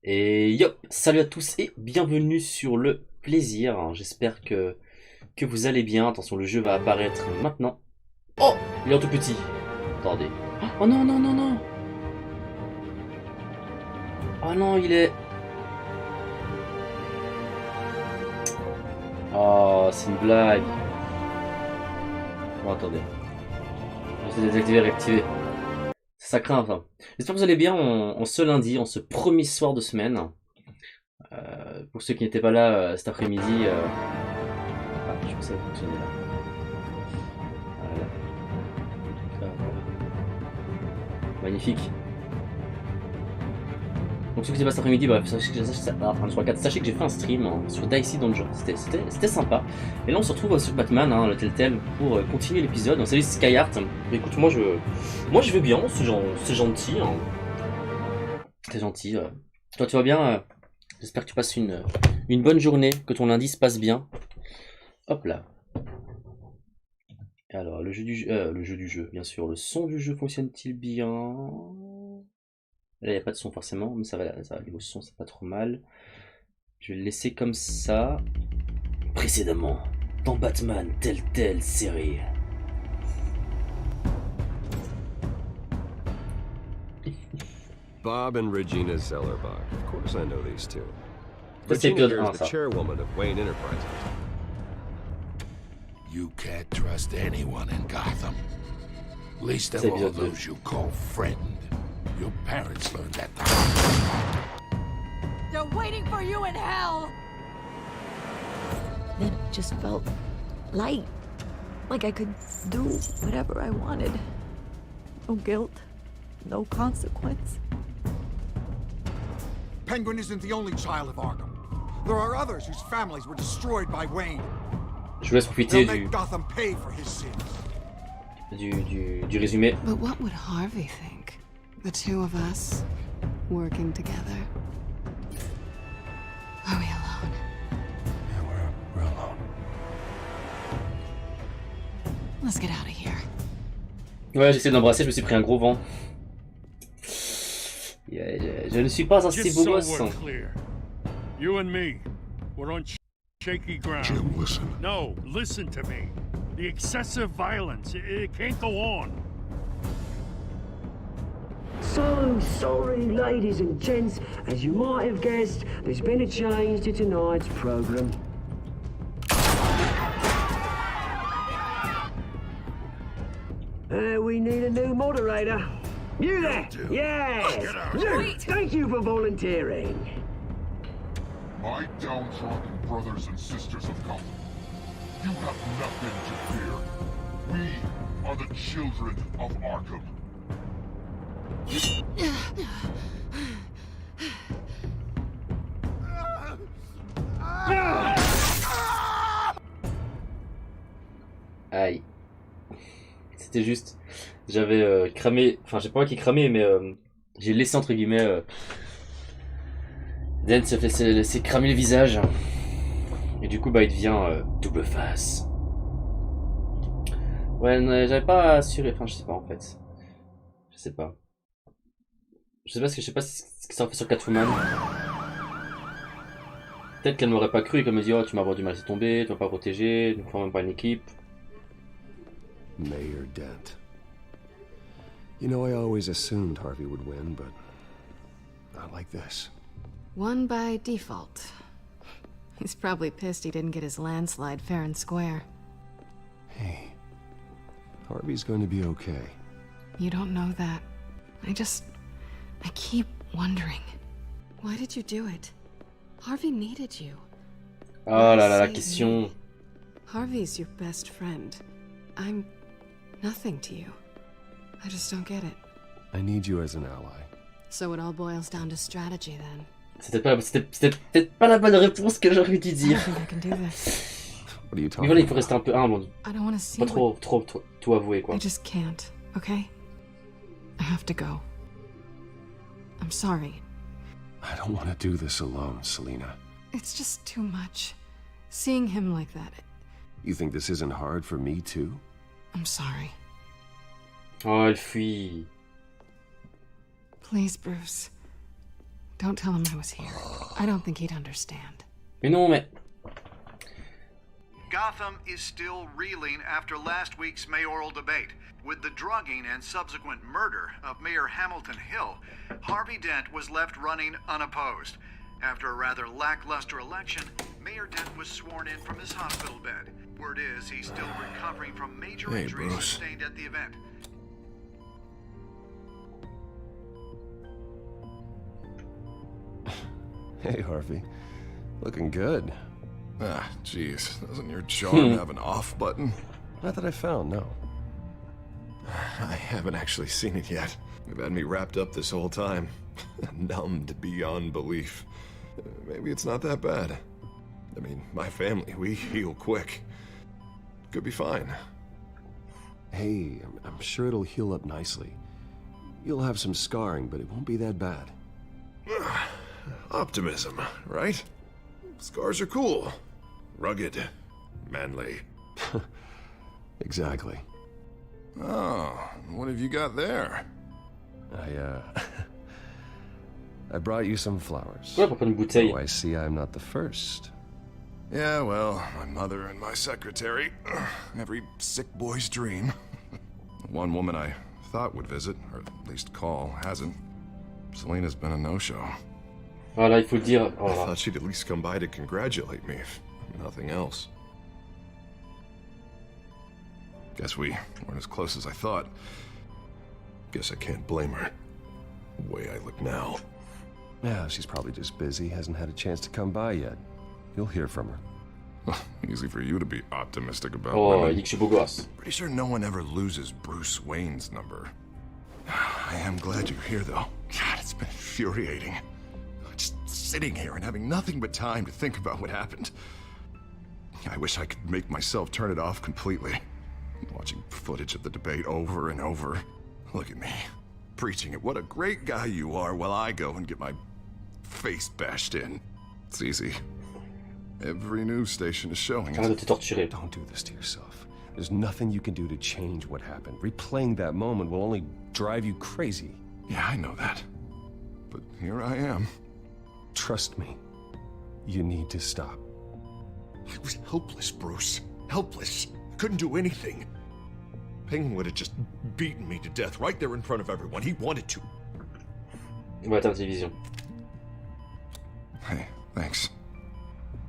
Et yo, salut à tous et bienvenue sur le plaisir. J'espère que vous allez bien. Attention, le jeu va apparaître maintenant. Oh, il est en tout petit. Attendez. Oh non, non, non, non. Oh non, il est... Oh, c'est une blague. Bon, attendez. Je vais désactiver, réactiver. Ça craint, enfin. J'espère que vous allez bien en ce lundi, en ce premier soir de semaine. Pour ceux qui n'étaient pas là cet après-midi... Ah, je pense que ça va fonctionner là. Voilà. Magnifique. Donc ceux qui n'étaient pas cet après-midi, bref, sachez que j'ai fait un stream sur Dicey Dungeon. C'était sympa. Et là on se retrouve sur Batman, le Telltale, pour continuer l'épisode. Donc salut Skyheart. Écoute, moi je vais bien, c'est gentil. Hein. C'est gentil. Toi tu vas bien J'espère que tu passes une bonne journée, que ton lundi se passe bien. Hop là. Alors, le jeu du jeu, bien sûr. Le son du jeu fonctionne-t-il bien? Là, il n'y a pas de son forcément, mais ça va, niveau son, c'est pas trop mal. Je vais le laisser comme ça. Précédemment, dans Batman Telltale série. Bob and Regina Zellerbach. Of course I know these two. Ça, c'est Regina épisode here 1, is the ça. chairwoman of Wayne Enterprises. You can't trust anyone in Gotham. Least of C'est all épisode 2. those you call friend. Your parents learned that. They're waiting for you in hell! Then it just felt light. Like I could do whatever I wanted. No guilt, no consequence. Penguin isn't the only child of Arkham. There are others whose families were destroyed by Wayne. Je vous laisse profiter They'll make Gotham pay for his sins. du résumé. But what would Harvey think? The two of us working together. Are we alone? Yeah, we're alone. Let's get out of here. Ouais, j'essaie d'embrasser, je me suis pris un gros vent. Je ne suis pas assez Just beau so gosse. we're clear, you and me, we're on shaky ground. Jim, listen. No, listen to me. The excessive violence, it can't go on. So sorry, ladies and gents. As you might have guessed, there's been a change to tonight's program. We need a new moderator. You there? Yes! You! Thank you for volunteering. My downtrodden brothers and sisters of Gotham, you have nothing to fear. We are the children of Arkham. Aïe. C'était juste. J'avais cramé. Enfin, j'ai pas qui cramé, mais j'ai laissé entre guillemets. Dan se fait laisser cramer le visage. Et du coup, bah, il devient double face. Ouais, j'avais pas assuré. Enfin, je sais pas en fait. Je sais pas. Je sais pas ce que ça en fait sur Catwoman. Peut-être qu'elle m'aurait pas cru et qu'elle me dit oh tu m'as vendu mal laissé tomber, tu m'as pas protégé, nous ne formons même pas une équipe. Mayor Dent. You know, I always assumed Harvey would win, but not like this. One by default. He's probably pissed he didn't get his landslide fair and square. Hey, Harvey's going to be okay. You don't know that. I keep wondering. Why did you do it? Harvey needed you. Oh là là, la Save question. me. Harvey's your best friend. I'm nothing to you. I just don't get it. I need you as an ally. So it all boils down to strategy then. C'était peut-être pas la bonne réponse que j'aurais dû I dire. don't think I can do this. What are you Mais talking voilà, il faut about? rester un peu humble. I don't want to see Pas trop tout avouer quoi. I just can't, okay? I have to go. I'm sorry. I don't want to do this alone, Selena. It's just too much. Seeing him like that, You think this isn't hard for me, too? I'm sorry. Oh, elle fuit. Please, Bruce. Don't tell him I was here. I don't think he'd understand. Mais non, mais... Gotham is still reeling after last week's mayoral debate. With the drugging and subsequent murder of Mayor Hamilton Hill, Harvey Dent was left running unopposed. After a rather lackluster election, Mayor Dent was sworn in from his hospital bed. Word is he's still recovering from major injuries sustained at the event. Hey, Harvey. Looking good. Ah, jeez. Doesn't your charm have an off button? Not that I found, no. I haven't actually seen it yet. You've had me wrapped up this whole time. Numbed beyond belief. Maybe it's not that bad. I mean, my family, we heal quick. Could be fine. Hey, I'm sure it'll heal up nicely. You'll have some scarring, but it won't be that bad. Optimism, right? Scars are cool. Rugged. Manly. Exactly. Oh, what have you got there? I brought you some flowers. Ouais, pour prendre une bouteille. Oh, I see I'm not the first. Yeah, well, my mother and my secretary. Every sick boy's dream. One woman I thought would visit, or at least call, hasn't. Selena's been a no-show. Voilà, il faut le dire. Oh, I là. thought she'd at least come by to congratulate me, if nothing else. Guess we weren't as close as I thought. Guess I can't blame her. The way I look now. Yeah, she's probably just busy, hasn't had a chance to come by yet. You'll hear from her. Easy for you to be optimistic about Oh, il women. dit que je suis beau gosse. Pretty sure no one ever loses Bruce Wayne's number. I am glad you're here, though. God, it's been infuriating. Just sitting here and having nothing but time to think about what happened. I wish I could make myself turn it off completely. Watching footage of the debate over and over. Look at me, preaching at what a great guy you are while I go and get my face bashed in. It's easy. Every news station is showing Arrête de it. te torturer. Don't do this to yourself. There's nothing you can do to change what happened. Replaying that moment will only drive you crazy. Yeah, I know that. But here I am. Trust me. You need to stop. I was helpless, Bruce. Helpless. Couldn't do anything. Penguin would have just beaten me to death right there in front of everyone. He wanted to. On va atteindre télévision. Hey, thanks.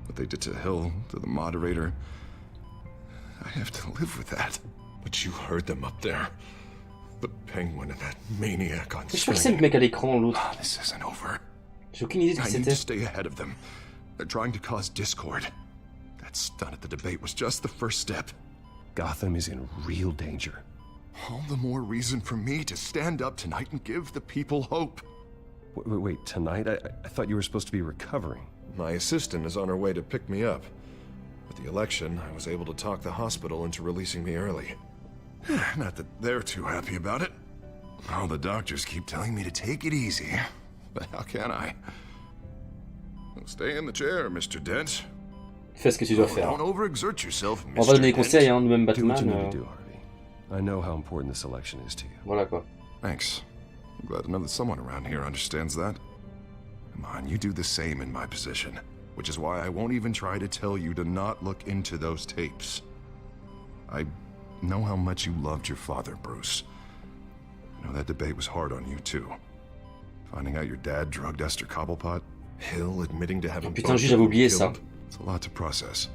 What they did to Hill, to the moderator, I have to live with that. But you heard them up there. The Penguin and that maniac on Je crois que c'est screen. le mec à l'écran, l'autre. This isn't over. J'ai aucune idée de I qui need to c'était. stay ahead of them. They're trying to cause discord. That stunt at the debate was just the first step. Gotham is in real danger. All the more reason for me to stand up tonight and give the people hope. Wait, tonight? I thought you were supposed to be recovering. My assistant is on her way to pick me up. With the election, I was able to talk the hospital into releasing me early. Not that they're too happy about it. All the doctors keep telling me to take it easy. But how can I? Well, stay in the chair, Mr. Dent. Fais ce que tu dois faire. Don't overexert yourself, On va Mr. donner des Dent. conseils, hein, nous-mêmes Do what you Batman. need to do, Harvey. I know how important this election is to you. Voilà quoi. Thanks. I'm glad to know that someone around here understands that. Come on, you do the same in my position. Which is why I won't even try to tell you to not look into those tapes. I know how much you loved your father, Bruce. I know that debate was hard on you, too. Finding out your dad drugged Esther Cobblepot, Hill admitting to having... Oh, putain, juste, j'avais oublié ça. It's a lot to process.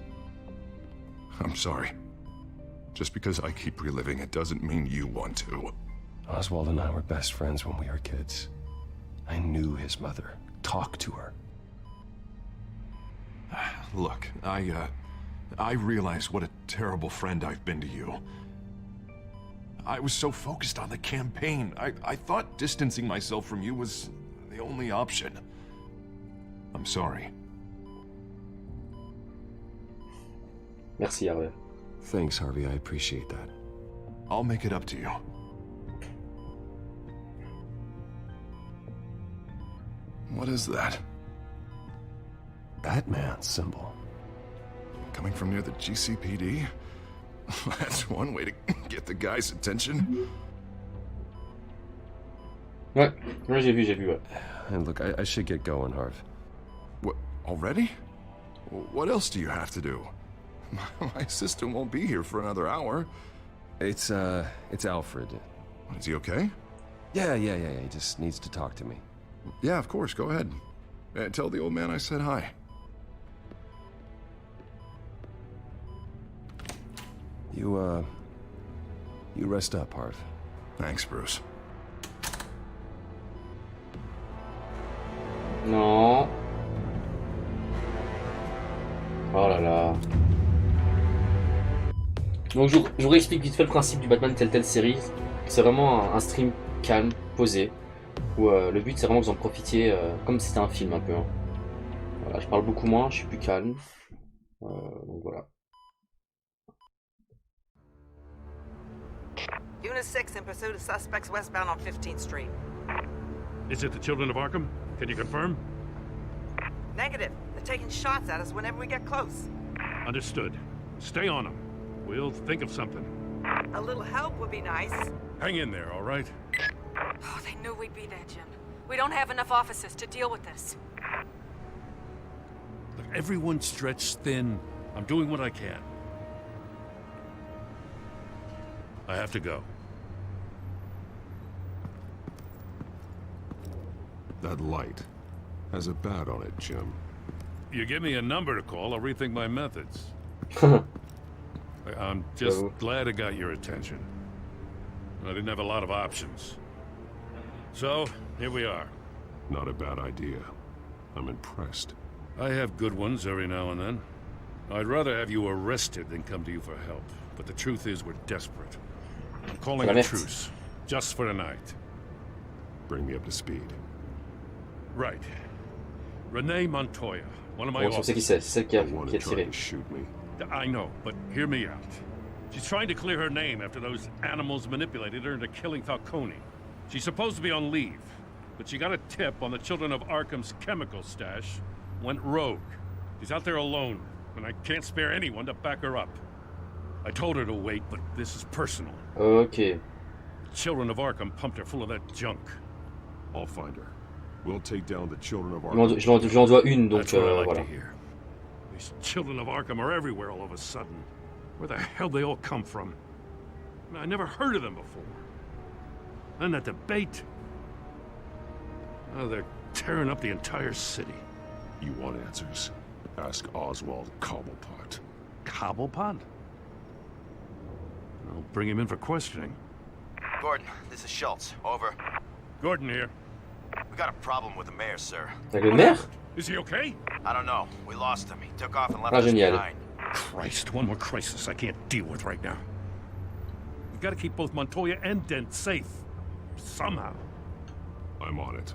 I'm sorry. Just because I keep reliving it doesn't mean you want to. Oswald and I were best friends when we were kids. I knew his mother. Talked to her. Look, I realize what a terrible friend I've been to you. I was so focused on the campaign. I thought distancing myself from you was the only option. I'm sorry. Merci, Harvey. Thanks, Harvey. I appreciate that. I'll make it up to you. What is that? Batman symbol. Coming from near the GCPD? That's one way to get the guy's attention. Ouais, ouais, j'ai vu, ouais. And look, I should get going, Harv. What, already? What else do you have to do? My assistant won't be here for another hour. It's Alfred. Is he okay? Yeah, he just needs to talk to me. Yeah, of course, go ahead. Tell the old man I said hi. You rest up, Harv. Thanks, Bruce. Non. Oh là là. Donc je vous réexplique vite fait le principe du Batman Telltale série. C'est vraiment un stream calme, posé, où le but c'est vraiment que vous en profitiez comme si c'était un film un peu. Hein. Voilà, je parle beaucoup moins, je suis plus calme. Donc voilà. Unit 6 in pursuit of suspects westbound on 15th Street. Is it the children of Arkham? Can you confirm? Negative. They're taking shots at us whenever we get close. Understood. Stay on them. We'll think of something. A little help would be nice. Hang in there, all right? Oh, they knew we'd be there, Jim. We don't have enough officers to deal with this. Look, everyone's stretched thin. I'm doing what I can. I have to go. That light has a bat on it, Jim. You give me a number to call, I'll rethink my methods. I'm just glad I got your attention. I didn't have a lot of options. So, here we are. Not a bad idea. I'm impressed. I have good ones every now and then. I'd rather have you arrested than come to you for help. But the truth is we're desperate. I'm calling a truce. Just for tonight. Bring me up to speed. Right. Renee Montoya, one of my On sait qui c'est celle qui a tiré. I know, but hear me out. She's trying to clear her name after those animals manipulated her into killing Falcone. She's supposed to be on leave, but she got a tip on the Children of Arkham's chemical stash, went rogue. She's out there alone, and I can't spare anyone to back her up. I told her to wait, but this is personal. Okay. Children of Arkham pumped her full of that junk. I'll find her. We'll take down the Children of Arkham. Je lui en dois une, donc That's what I like voilà. to hear. These Children of Arkham are everywhere all of a sudden. Where the hell they all come from? I never heard of them before. And that debate. Oh, they're tearing up the entire city. You want answers? Ask Oswald Cobblepot. Cobblepot? I'll bring him in for questioning. Gordon, this is Schultz. Over. Gordon here. We got a problem with the mayor, sir. Avec le maire? Is he okay? I don't know. We lost him. He took off and left Ah, us génial. behind. Christ, one more crisis I can't deal with right now. We gotta keep both Montoya and Dent safe. Somehow. I'm on it.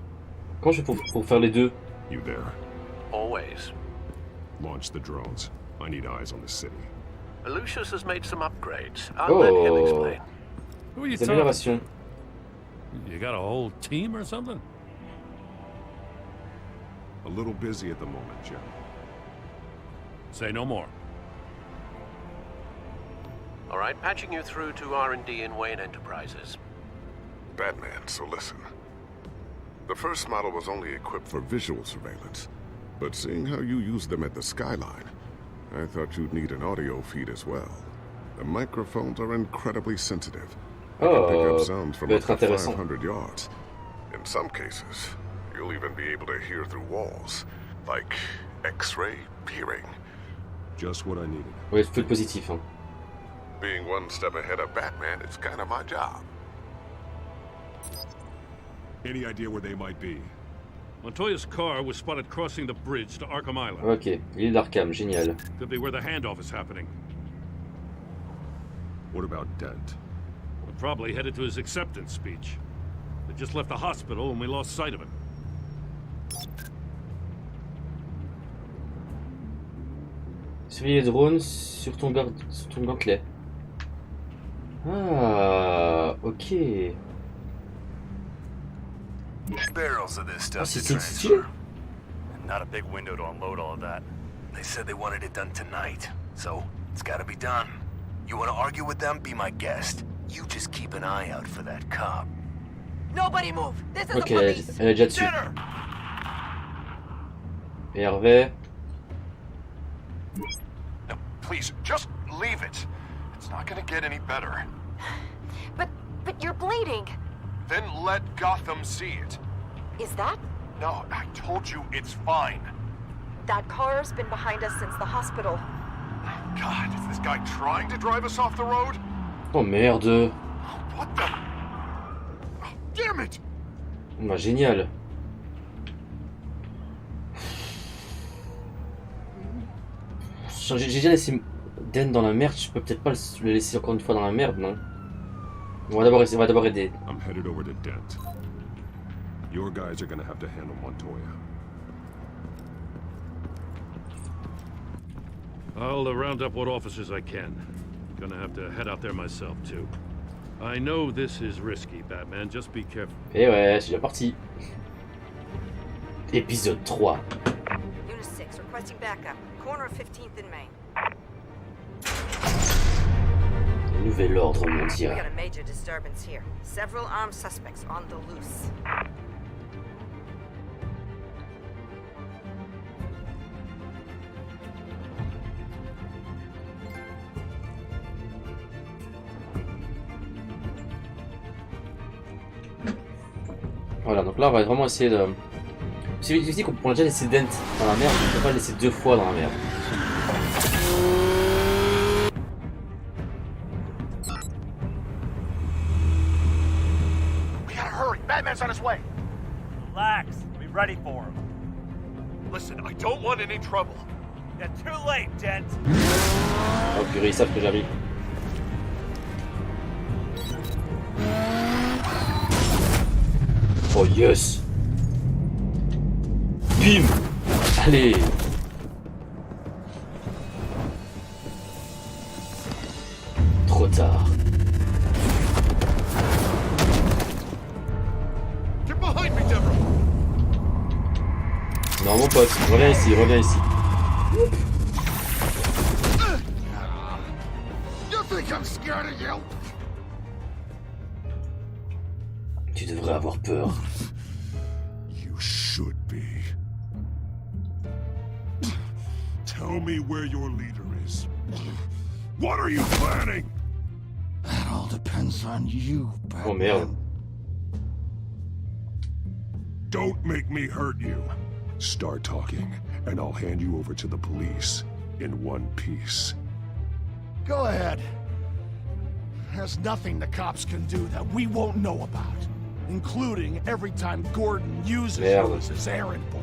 Comment je fais pour faire les deux? You there? Always. Launch the drones. I need eyes on the city. Lucius has made some upgrades. I'll let him explain. Who are you Des talking améliorations. You got a whole team or something? A little busy at the moment, Jim. Say no more. All right, patching you through to R&D in Wayne Enterprises. Batman, so listen. The first model was only equipped for visual surveillance, but seeing how you use them at the skyline, I thought you'd need an audio feed as well. The microphones are incredibly sensitive. They can pick up sounds from up to 500 yards. In some cases, you'll even be able to hear through walls, like X-ray hearing. Just what I needed. Ouais, faut être positif. Hein. Being one step ahead of Batman, it's kind of my job. Any idea where they might be? Montoya's car was spotted crossing the bridge to Arkham Island. Ok, l'île d'Arkham, génial. Could be where the handoff is happening. What about Dent? We're probably headed to his acceptance speech. They just left the hospital and we lost sight of him. Surveiller les drones sur ton gantelet. Ah, ok. Barrels of this stuff to c'est transfer. Not a big window to unload all of that. They said they wanted it done tonight, so it's gotta be done. You wanna argue with them? Be my guest. You just keep an eye out for that cop. Nobody move. This is Ok, the police. elle est déjà dessus. Et Hervé. No, please, just leave it. It's not gonna get any better. But you're bleeding. Then let Gotham see it. Is that? No, I told you it's fine. That car's been behind us since the hospital. God, is this guy trying to drive us off the road? Oh merde. What the? Damn it! Bah génial. J'ai déjà laissé Den dans la merde, je peux peut-être pas le laisser encore une fois dans la merde, non? On va d'abord aider. I'm headed over to Dent. Your guys are gonna have to handle Montoya. I'll round up what officers I can. Gonna have to head out there myself, too. I know this is risky, Batman. Just be careful. Et ouais, c'est déjà parti. Épisode 3. Unit 6, requesting backup. Corner of 15th and Main. Nouvel ordre We mondial. got a major disturbance here. Several armed suspects on the loose. Voilà, donc là on va vraiment essayer de... C'est difficile qu'on a déjà laissé Dent dans la merde, on ne peut pas le laisser deux fois dans la merde. We gotta hurry. Batman's on his way. Relax. We'll be ready for him. Listen, I don't want any trouble. You're too late, Dent. Oh purée, ils savent que j'arrive. Oh yes. Bim. Allez. Trop tard. Get behind me, Deborah. Non mon pote, reviens ici, reviens ici. You think I'm scared of you? Tu devrais avoir peur. You should be. Tell me where your leader is. What are you planning? That all depends on you, Batman. Oh merde. Don't make me hurt you. Start talking, and I'll hand you over to the police in one piece. Go ahead. There's nothing the cops can do that we won't know about. Including every time Gordon uses you as his errand boy.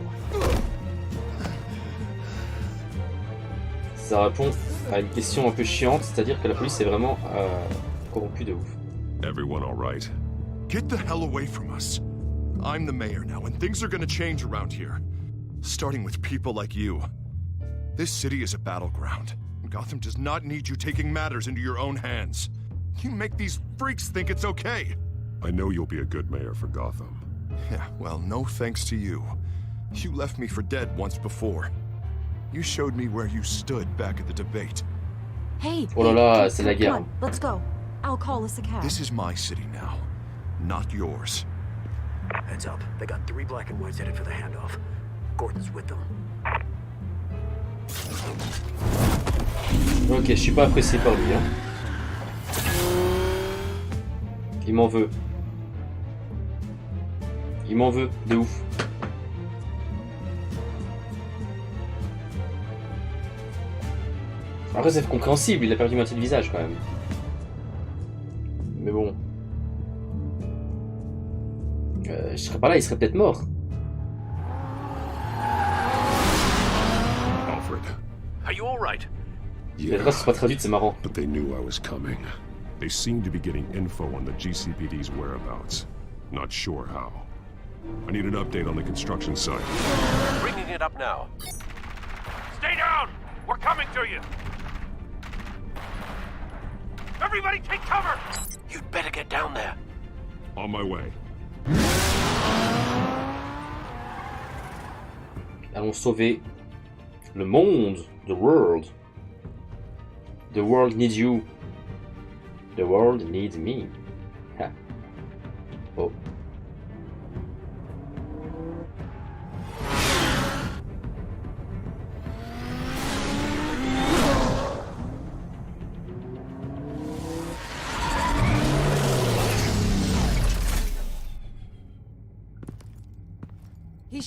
Ça répond à une question un peu chiante, c'est-à-dire que la police est vraiment corrompue de ouf. Everyone all right? Get the hell away from us. I'm the mayor now, and things are gonna change around here. Starting with people like you. This city is a battleground. Gotham does not need you taking matters into your own hands. You make these freaks think it's okay. I know you'll be a good mayor for Gotham. Yeah, well, no thanks to you. You left me for dead once before. You showed me where you stood back at the debate. Hey. Oh là là, c'est la guerre. Come on, let's go. I'll call us a cab. This is my city now, not yours. Heads up. They got 3 black and whites headed for the handoff. Gordon's with them. Ok, je suis pas apprécié par lui, hein. Il m'en veut. Il m'en veut, de ouf. Après c'est compréhensible, il a perdu moitié de visage quand même. Mais bon. Je serais pas là, il serait peut-être mort. Alfred. Are you all right? La trace sera pas traduite, c'est marrant. But they knew I was coming. They seemed to be getting info on the GCPD's whereabouts. Not sure how. I need an update on the construction site. Bringing it up now. Stay down! We're coming to you! Everybody take cover! You'd better get down there. On my way. Allons sauver le monde. The world. The world needs you. The world needs me. Ha. Oh.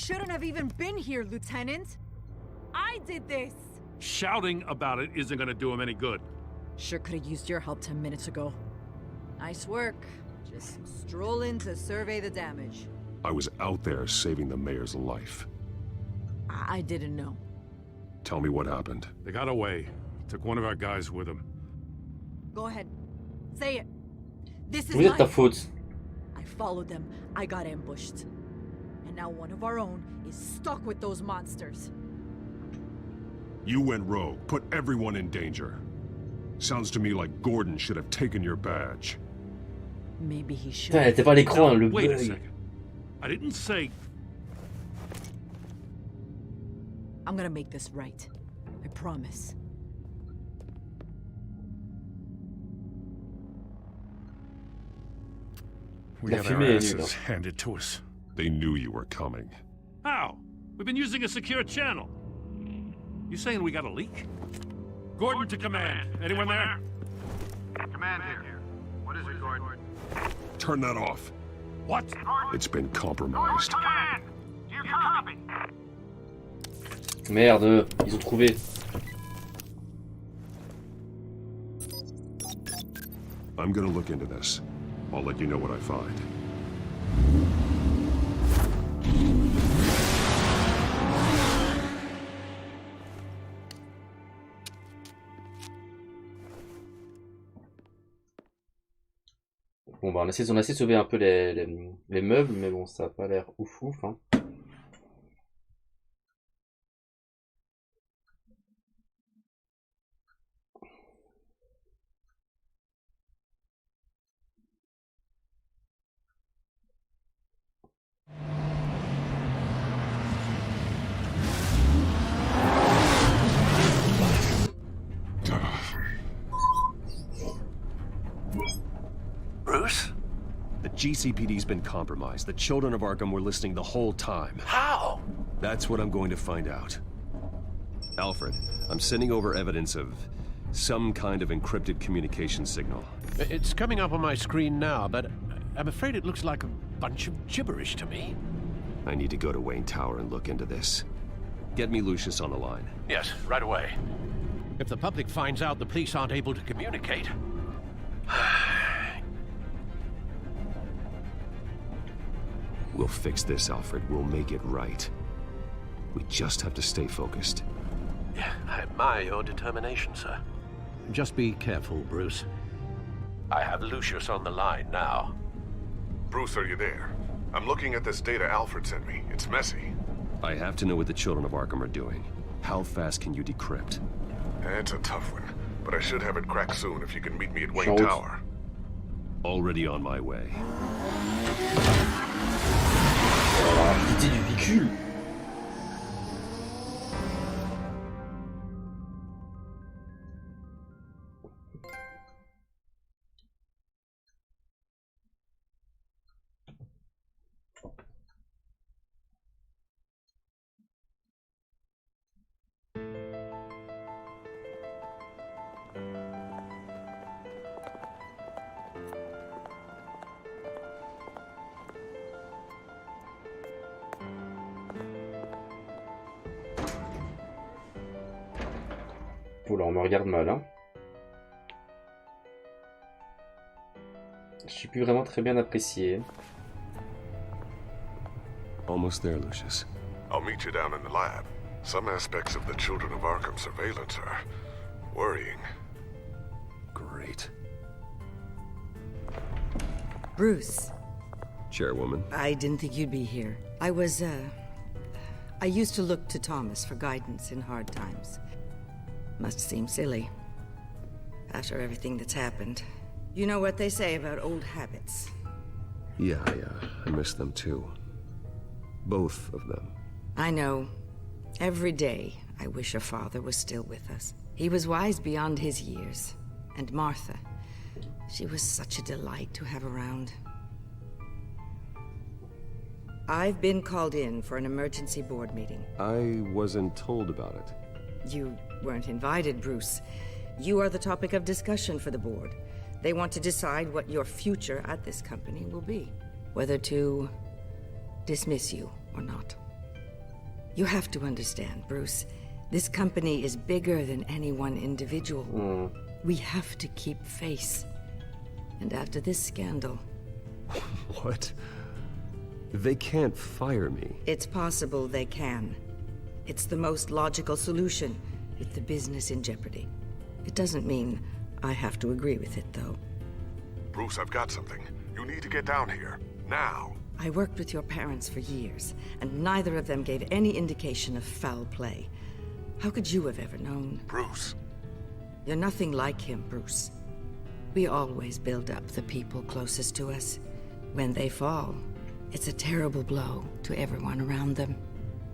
shouldn't have even been here, Lieutenant. I did this. Shouting about it isn't gonna do him any good. Sure could have used your help 10 minutes ago. Nice work. Just stroll in to survey the damage. I was out there saving the mayor's life. I didn't know. Tell me what happened. They got away. Took one of our guys with them. Go ahead. Say it. This is Vous êtes ta my faute. I followed them. I got ambushed. And now one of our own is stuck with those monsters. You went rogue, put everyone in danger. Sounds to me like Gordon should have taken your badge. Maybe he should. Putain, elle était pas à l'écran, le Wait a bug. second. I didn't say... I'm gonna make this right. I promise. We La had fumée our est asses nulle. handed to us. They knew you were coming. How? We've been using a secure channel. You saying we got a leak? Gordon to command. Anyone there? Command here. What is it, Gordon? Turn that off. What? It's been compromised. Command! Do you copy? Merde, ils ont trouvé. I'm gonna look into this. I'll let you know what I find. Bon bah on a essayé de sauver un peu les meubles, mais bon ça a pas l'air ouf ouf hein. Bruce? The GCPD's been compromised. The children of Arkham were listening the whole time. How? That's what I'm going to find out. Alfred, I'm sending over evidence of some kind of encrypted communication signal. It's coming up on my screen now, but I'm afraid it looks like a bunch of gibberish to me. I need to go to Wayne Tower and look into this. Get me Lucius on the line. Yes, right away. If the public finds out the police aren't able to communicate... We'll fix this, Alfred. We'll make it right. We just have to stay focused. Yeah, I admire your determination, sir. Just be careful, Bruce. I have Lucius on the line now. Bruce, are you there? I'm looking at this data Alfred sent me. It's messy. I have to know what the children of Arkham are doing. How fast can you decrypt? It's a tough one, but I should have it cracked soon if you can meet me at Wayne Tower. Already on my way. Pitié du véhicule. Oula, on me regarde mal, hein. Je suis plus vraiment très bien apprécié. Almost there, Lucius. I'll meet you down in the lab. Some aspects of the Children of Arkham surveillance are worrying. Great. Bruce. Chairwoman. I didn't think you'd be here. I used to look to Thomas for guidance in hard times. Must seem silly. After everything that's happened. You know what they say about old habits. Yeah, I miss them too. Both of them. I know. Every day, I wish your father was still with us. He was wise beyond his years. And Martha, she was such a delight to have around. I've been called in for an emergency board meeting. I wasn't told about it. You weren't invited, Bruce. You are the topic of discussion for the board. They want to decide what your future at this company will be. Whether to dismiss you or not. You have to understand, Bruce. This company is bigger than any one individual. We have to keep face. And after this scandal... What? They can't fire me. It's possible they can. It's the most logical solution, with the business in jeopardy. It doesn't mean I have to agree with it, though. Bruce, I've got something. You need to get down here. Now. I worked with your parents for years, and neither of them gave any indication of foul play. How could you have ever known? Bruce. You're nothing like him, Bruce. We always build up the people closest to us. When they fall, it's a terrible blow to everyone around them.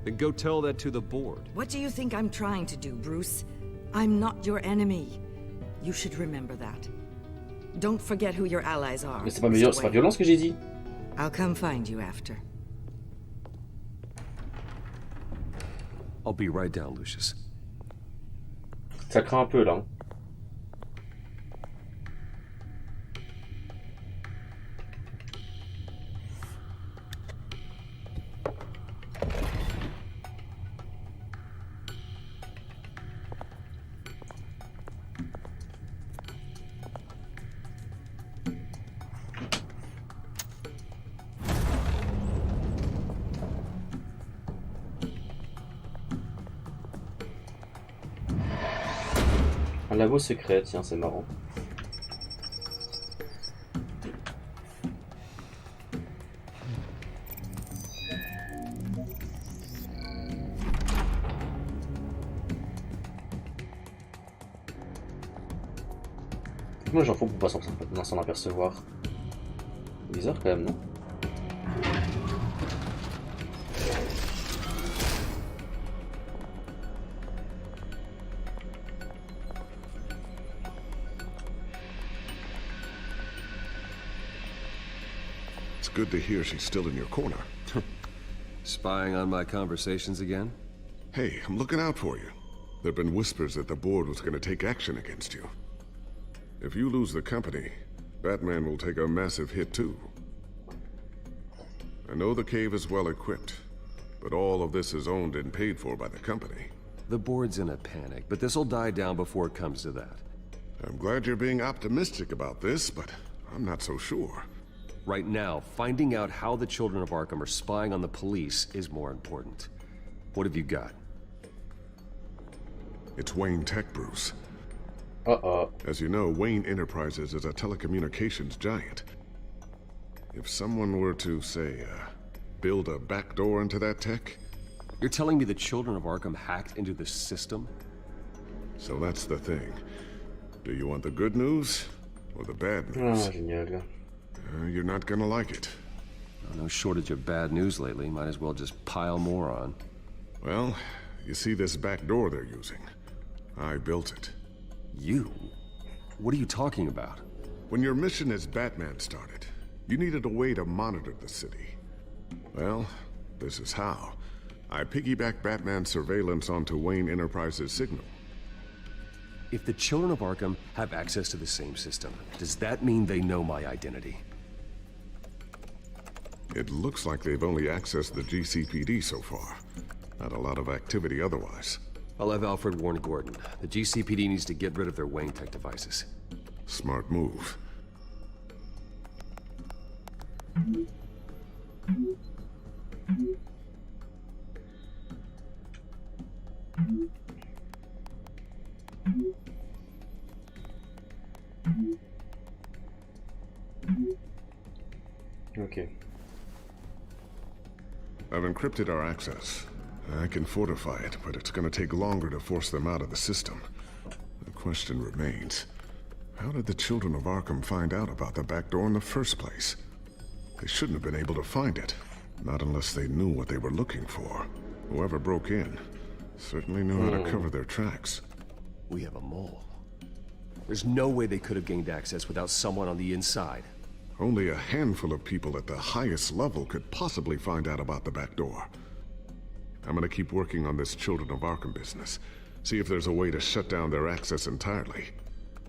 Then go tell that to the board. What do you think I'm trying to do, Bruce? I'm not your enemy. You should remember that. Don't forget who your allies are. Mais c'est pas violent ce que j'ai dit. I'll come find you after. I'll be right down, Lucius. Ça craint un peu là. Un labo secret, tiens, c'est marrant. Moi j'en fous pour pas s'en apercevoir. Bizarre quand même, non? It's good to hear she's still in your corner. Spying on my conversations again? Hey, I'm looking out for you. There have been whispers that the board was going to take action against you. If you lose the company, Batman will take a massive hit too. I know the cave is well equipped, but all of this is owned and paid for by the company. The board's in a panic, but this'll die down before it comes to that. I'm glad you're being optimistic about this, but I'm not so sure. Right now, finding out how the children of Arkham are spying on the police is more important. What have you got? It's Wayne Tech, Bruce. Uh-oh. As you know, Wayne Enterprises is a telecommunications giant. If someone were to, say, build a backdoor into that tech... You're telling me the children of Arkham hacked into the system? So that's the thing. Do you want the good news or the bad news? Génial. You're not gonna like it. No shortage of bad news lately. Might as well just pile more on. Well, you see this back door they're using? I built it. You? What are you talking about? When your mission as Batman started, you needed a way to monitor the city. Well, this is how. I piggybacked Batman's surveillance onto Wayne Enterprises' signal. If the children of Arkham have access to the same system, does that mean they know my identity? It looks like they've only accessed the GCPD so far. Not a lot of activity otherwise. I'll have Alfred warn Gordon. The GCPD needs to get rid of their Wayne Tech devices. Smart move. Okay. I've encrypted our access. I can fortify it, but it's gonna take longer to force them out of the system. The question remains, how did the children of Arkham find out about the back door in the first place? They shouldn't have been able to find it, not unless they knew what they were looking for. Whoever broke in certainly knew how to cover their tracks. We have a mole. There's no way they could have gained access without someone on the inside. Only a handful of people at the highest level could possibly find out about the back door. I'm gonna keep working on this Children of Arkham business. See if there's a way to shut down their access entirely.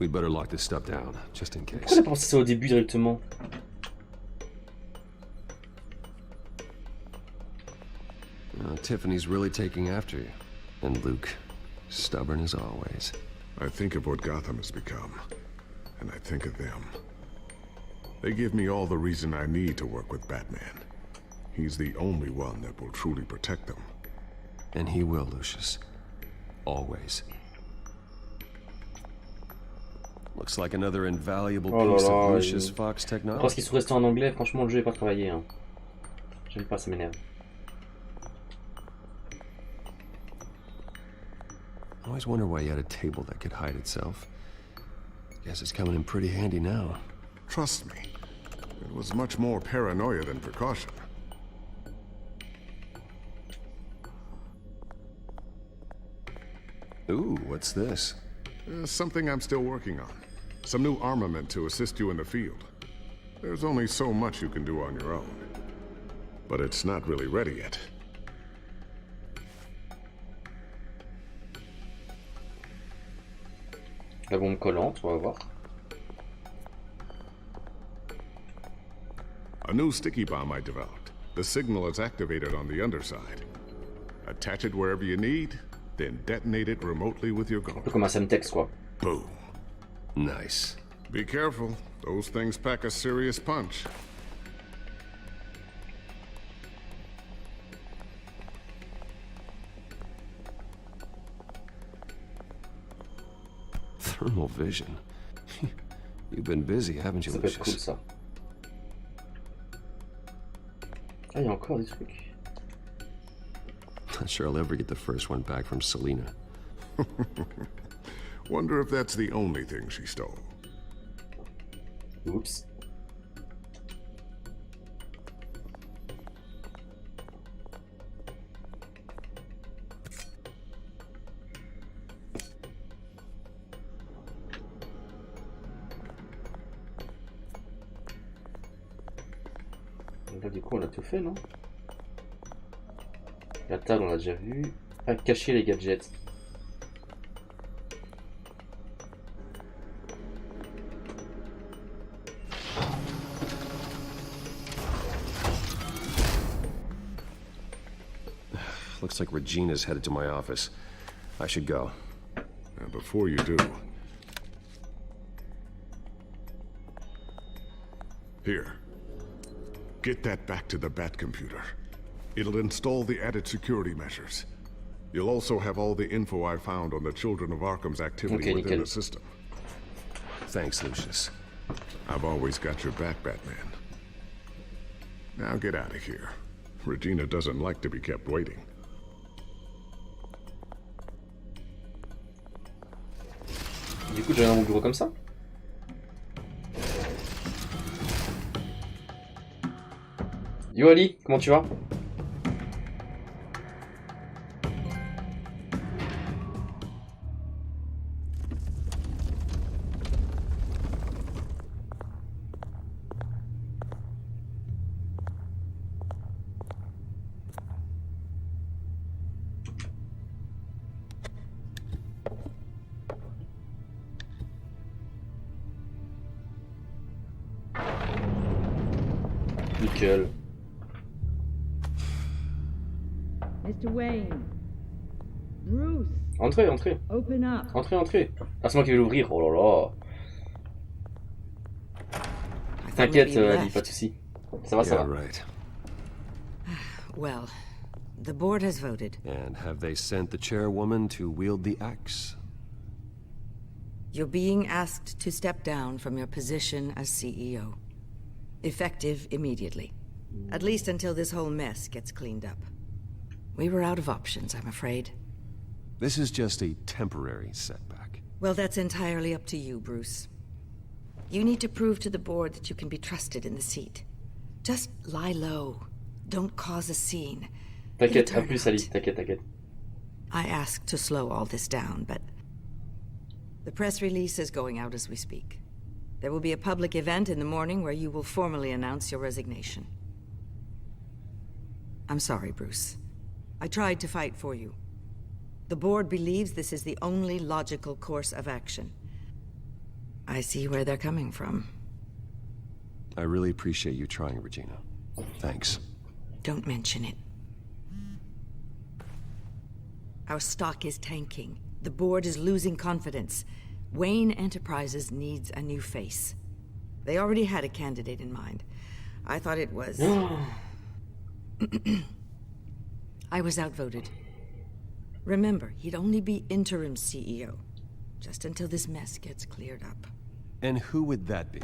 We'd better lock this stuff down, just in case. Pourquoi j'ai pensé ça au début directement? Tiffany's really taking after you. And Luke, stubborn as always. I think of what Gotham has become, and I think of them. They give me all the reason I need to work with Batman. He's the only one that will truly protect them. And he will, Lucius. Always. Looks like another invaluable piece of Lucius Fox technology. Parce qu'ils sont restés en anglais, franchement, le jeu n'est pas travaillé. Hein. J'aime pas, ça m'énerve. I always wonder why you had a table that could hide itself. Guess it's coming in pretty handy now. Trust me, it was much more paranoia than precaution. Ooh, what's this? Something I'm still working on. Some new armament to assist you in the field. There's only so much you can do on your own. But it's not really ready yet. La bombe collante, on va voir. A new sticky bomb I developed. The signal is activated on the underside. Attach it wherever you need, then detonate it remotely with your gun. Un peu comme un Semtex, quoi. Boom. Nice. Be careful. Those things pack a serious punch. Thermal vision. You've been busy, haven't you, Ça peut être cool, Lucius? ça. Ah, il y a encore des trucs. Not sure I'll ever get the first one back from Selena. Wonder if that's the only thing she stole. Oups. Là, du coup, on a tout fait, non? La table, on l'a déjà vu. Ah, cacher les gadgets. Looks like Regina's headed to my office. I should go. And before you do... Here. Get that back to the Bat computer. It'll install the added security measures. You'll also have all the info I found on the Children of Arkham's activity within the system. Thanks, Lucius. I've always got your back, Batman. Now get out of here. Regina doesn't like to be kept waiting. Du coup, j'allais dans mon bureau comme ça. Yo Ali, comment tu vas? Nickel. Mr. Wayne. Bruce. Entrez, entrez. Open up. Entrez, entrez. Ah, c'est moi qui vais l'ouvrir. Oh là là. T'inquiète, Ali, pas de soucis. Ça va, ça va. Right. Well, the board has voted. And have they sent the chairwoman to wield the axe? You're being asked to step down from your position as CEO. Effective immediately. At least until this whole mess gets cleaned up. We were out of options, I'm afraid. This is just a temporary setback. Well, that's entirely up to you, Bruce. You need to prove to the board that you can be trusted in the seat. Just lie low. Don't cause a scene. T'inquiète, à plus Ali, t'inquiète, t'inquiète. I asked to slow all this down, but the press release is going out as we speak. There will be a public event in the morning where you will formally announce your resignation. I'm sorry, Bruce. I tried to fight for you. The board believes this is the only logical course of action. I see where they're coming from. I really appreciate you trying, Regina. Thanks. Don't mention it. Our stock is tanking. The board is losing confidence. Wayne Enterprises needs a new face. They already had a candidate in mind. I thought it was... I was outvoted. Remember, he'd only be interim CEO, just until this mess gets cleared up. And who would that be?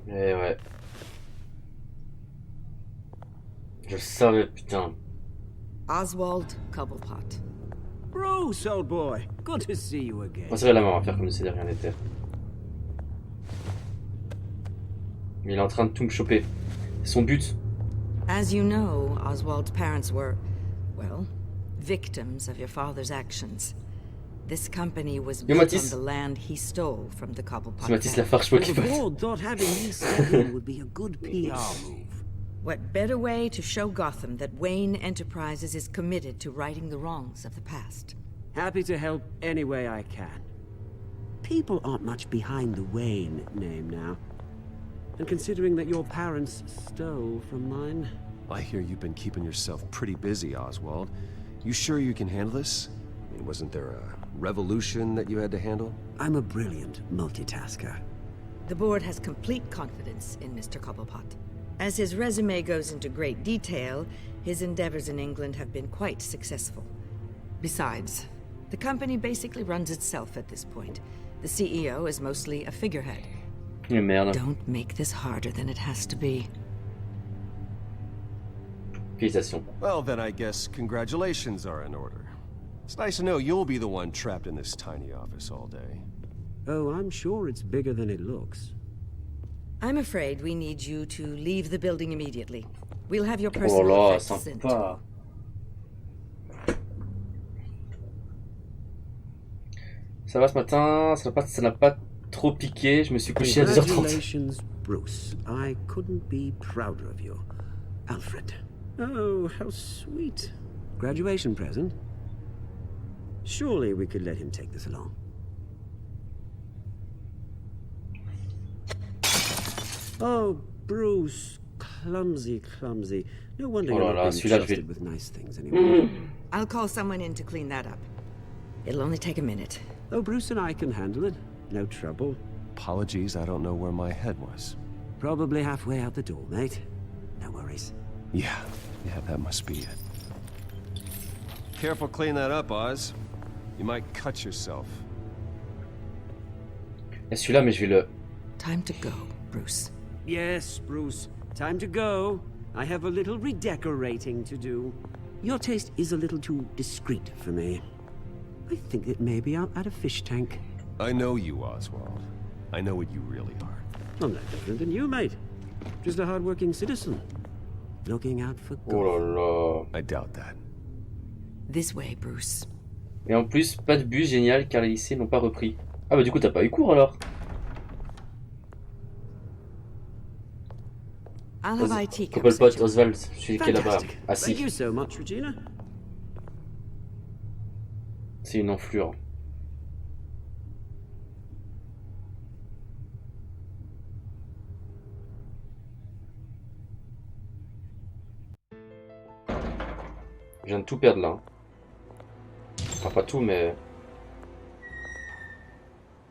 Eh ouais. Je savais, putain. Oswald Cobblepot. Bruce, old boy. Good to see you again. On serait la main à faire comme si de rien n'était. Mais il est en train de tout me choper. C'est son but. As you know, Oswald's parents were, well, victims of your father's actions. This company was built on the land he stole from the Cobblepot family. The board thought having you step in would be a good PR move. What better way to show Gotham that Wayne Enterprises is committed to righting the wrongs of the past? Happy to help any way I can. People aren't much behind the Wayne name now. And considering that your parents stole from mine... I hear you've been keeping yourself pretty busy, Oswald. You sure you can handle this? I mean, wasn't there a revolution that you had to handle? I'm a brilliant multitasker. The board has complete confidence in Mr. Cobblepot. As his resume goes into great detail, his endeavors in England have been quite successful. Besides, the company basically runs itself at this point. The CEO is mostly a figurehead. Merde. Don't make this harder than it has to be. Félicitations. Well, then I guess congratulations are in order. It's nice to know you'll be the one trapped in this tiny office all day. Oh, I'm sure it's bigger than it looks. I'm afraid we need you to leave the building immediately. We'll have your personal effects sent. Ça va ce matin, ça n'a pas trop piqué, je me suis couché à 2h30. Congratulations, Bruce. I couldn't be prouder of you. Alfred. Oh, how sweet. Graduation present? Surely we could let him take this along. Oh, Bruce. Clumsy, clumsy. No wonder you're not being trusted with nice things anymore. I'll call someone in to clean that up. It'll only take a minute. Oh, Bruce and I can handle it. No trouble. Apologies, I don't know where my head was. Probably halfway out the door, mate. No worries. Yeah, that must be it. Careful clean that up, Oz. You might cut yourself. Et celui-là, mais je vais le... Time to go, Bruce. Yes, Bruce. Time to go. I have a little redecorating to do. Your taste is a little too discreet for me. I think that maybe I'll add a fish tank. I know you, Oswald. I know what you really are. I'm no different than you, mate. Just a hard-working citizen. Looking out for Oh là là. I doubt that. This way, Bruce. Et en plus, pas de bus, génial, car les lycées n'ont pas repris. Ah bah du coup, t'as pas eu cours alors. I'll have IT Cobblepot, Oswald, celui qui est là-bas. Ah si. Thank you so much, Regina. C'est une enflure. Je viens de tout perdre là. Enfin pas tout mais...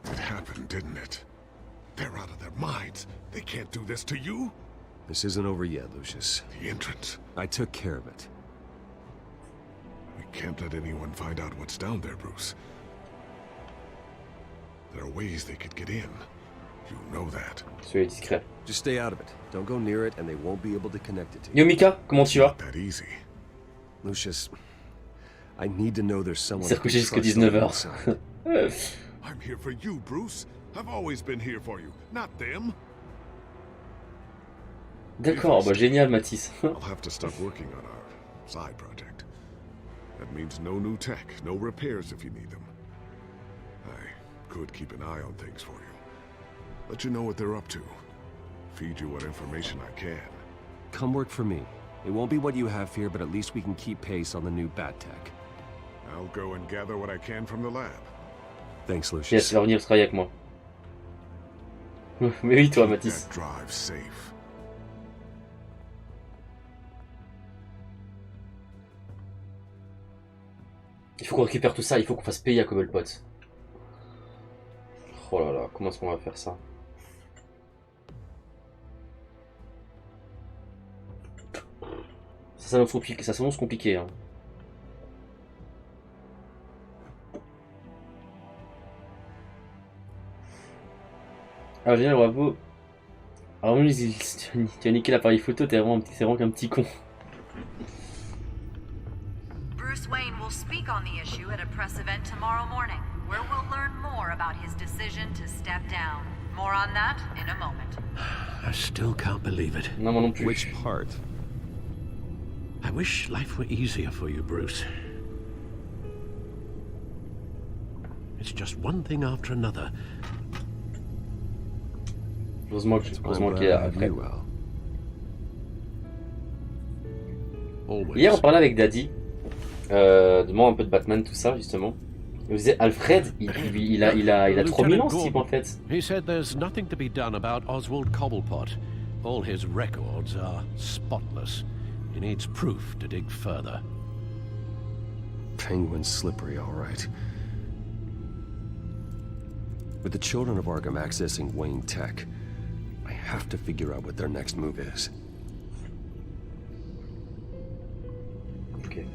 It happened, didn't it? They're out of their minds. They can't do this to you. This isn't over yet, Lucius. The entrance. I took care of it. We can't let anyone find out what's down there, Bruce. There are ways they could get in. You know that. Soyez discret. Just stay out of it. Don't go near it, and they won't be able to connect it to you. Yo Mika, comment tu vas? That easy. Lucius, I need to know there's someone. C'est recouché jusqu'à 19h. I'm here for you, Bruce. I've always been here for you, not them. D'accord, bah génial Mathis. I'll have to stop working on our side project. That means no new tech, no repairs if you need them. I could keep an eye on things for you. Let you know what they're up to. Feed you what information I can. Come work for me. It won't be what you have here, but at least we can keep pace on the new bat tech. I'll go and gather what I can from the lab. Thanks, Lucius. Yes, il va venir travailler avec moi. Mais oui, toi, Mathis. That drive safe. Il faut qu'on récupère tout ça, il faut qu'on fasse payer à Cobblepot. Oh là là, comment est-ce qu'on va faire ça? Ça s'annonce compliqué. Hein. Ah, génial, bravo. Alors, tu as niqué l'appareil photo, t'es vraiment qu'un petit con. Bruce Wayne will speak on the issue at a press event tomorrow morning, where we'll learn more about his decision to step down. More on that in a moment. I still can't believe it. Non, moi non plus. Which part? I wish life were easier for you, Bruce. It's just one thing after another. Heureusement qu'il est là après. Hier, on parlait avec Daddy, demande un peu de Batman, tout ça, justement. Il disait Alfred, il a 3000 ans, ce type, en fait. He said there's nothing to be done about Oswald Cobblepot. All his records are spotless. He needs proof to dig further. Penguin's slippery, all right. With the children of Arkham accessing Wayne Tech, I have to figure out what their next move is. Ok.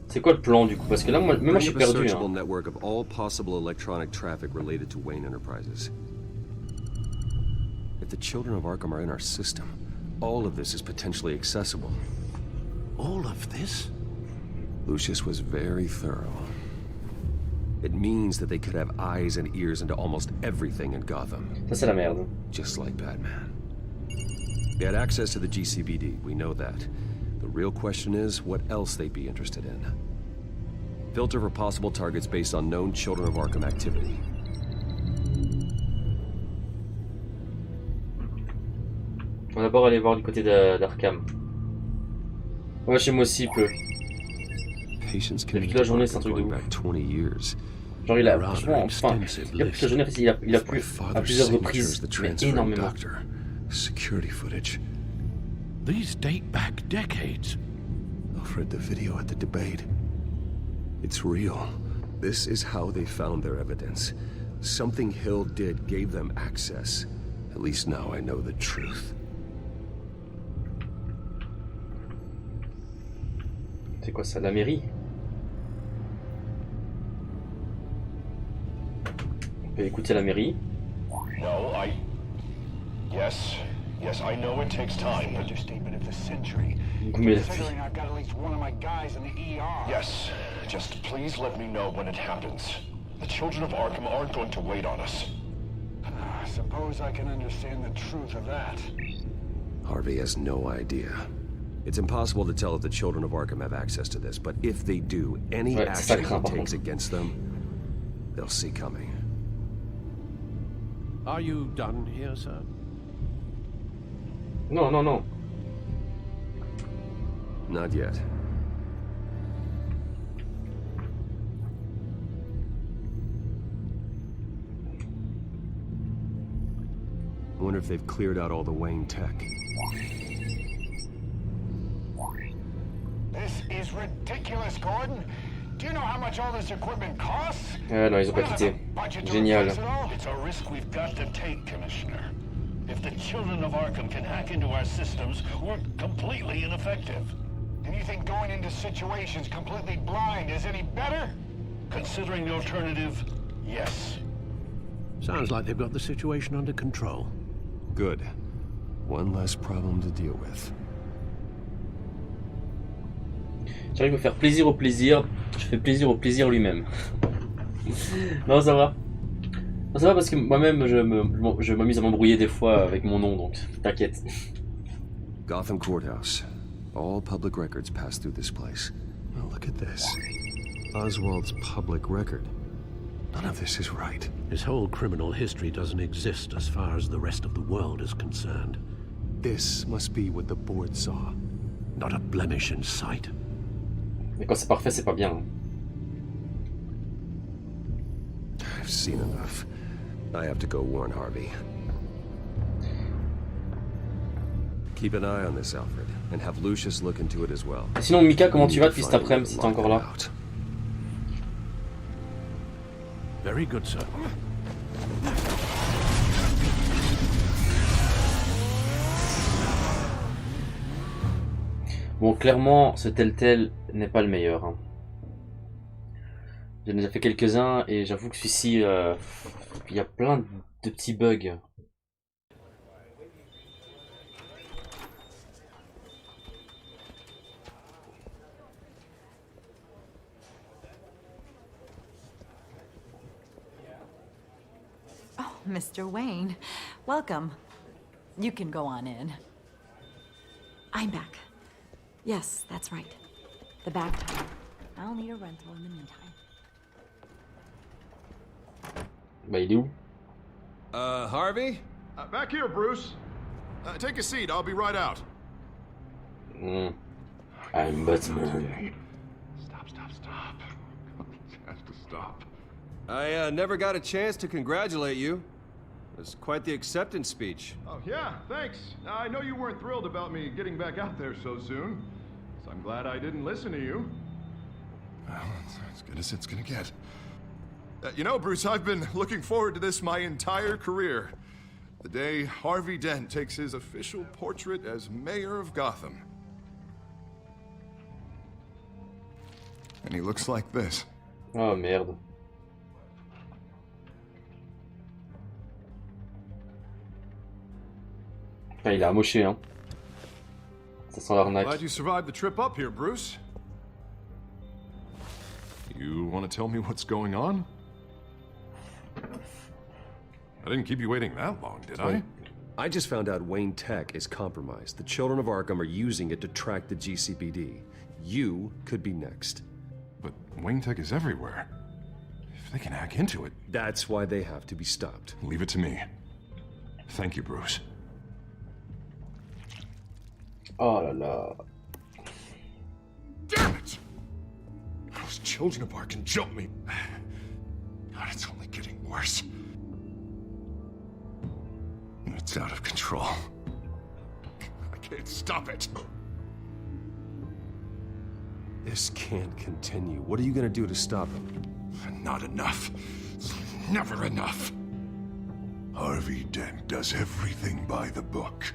C'est quoi le plan du coup? Parce que là, moi je suis perdu. Hein. Network of all possible electronic traffic related to Wayne Enterprises. If the children of Arkham are in our system, all of this is potentially accessible. All of this? Lucius was very thorough. It means that they could have eyes and ears into almost everything in Gotham. Ça c'est la merde. Just like Batman. They had access to the GCPD, we know that. The real question is what else they'd be interested in. Filter for possible targets based on known Children of Arkham activity. On va d'abord aller voir du côté d'Arkham. Ouais, chez moi aussi, il pleut. Depuis toute la journée, c'est un truc de ouf. Genre, il a, franchement, enfin, il a toute la journée, il a plu à plusieurs reprises, mais énormément. Security footage. These date back decades. Alfred, the video at the debate. It's real. This is how they found their evidence. Something Hill did gave them access. At least now I know the truth. C'est quoi ça, la mairie? On peut écouter la mairie. No, Yes, I know it takes time. The understatement of the century. Considering I've got at least one of my guys in the ER. Yes, just please let me know when it happens. The children of Arkham aren't going to wait on us. I suppose I can understand the truth of that. Harvey has no idea. It's impossible to tell if the children of Arkham have access to this, but if they do, any action he takes against them, they'll see coming. Are you done here, sir? No. Not yet. I wonder if they've cleared out all the Wayne tech. This is ridiculous, Gordon. Do you know how much all this equipment costs? Non, ils ont pas quitté. Génial. It's a risk we've got to take, Commissioner. If the children of Arkham can hack into our systems, we're completely ineffective. And you think going into situations completely blind is any better? Considering the alternative, yes. Sounds like they've got the situation under control. Good. One less problem to deal with. J'arrive à faire plaisir au plaisir, je fais plaisir au plaisir lui-même. Non, ça va. Non, ça va parce que moi-même, je m'amuse à m'embrouiller des fois avec mon nom, donc t'inquiète. Gotham Courthouse. All public records pass through this place. Now look at this. Oswald's public record. None of this is right. His whole criminal history doesn't exist as far as the rest of the world is concerned. This must be what the board saw. Not a blemish in sight. Mais quand c'est parfait, c'est pas bien. I've seen enough. I have to go warn Harvey. Keep an eye on this, Alfred, and have Lucius look into it as well. Sinon, Mika, comment tu vas depuis cet après-midi si t'es encore là? Very good, sir. Bon, clairement, ce Telltale n'est pas le meilleur. Hein. J'en ai déjà fait quelques-uns et j'avoue que celui-ci, il y a plein de petits bugs. Oh, Mr. Wayne, welcome. You can go on in. I'm back. Yes, that's right. The back time. I'll need a rental in the meantime. Bah, il est où? Harvey? Back here, Bruce. Take a seat. I'll be right out. I'm Batman. Stop. Has to stop. I never got a chance to congratulate you. It was quite the acceptance speech. Oh, yeah, thanks. I know you weren't thrilled about me getting back out there so soon, so I'm glad I didn't listen to you. Well, it's as good as it's gonna get. You know, Bruce, I've been looking forward to this my entire career. The day Harvey Dent takes his official portrait as mayor of Gotham. And he looks like this. Oh, merde. Putain, il est amoché, hein. Ça sent l'arnaque. Glad you survived the trip up here, Bruce. You want to tell me what's going on? I didn't keep you waiting that long, did I? I just found out Wayne Tech is compromised. The children of Arkham are using it to track the GCPD. You could be next. But Wayne Tech is everywhere. If they can hack into it... That's why they have to be stopped. Leave it to me. Thank you, Bruce. Oh là là. Damn it! Those children of Arkham jumped me. God, it's only getting worse. It's out of control. I can't stop it. This can't continue. What are you gonna do to stop him? Not enough. Never enough. Harvey Dent does everything by the book,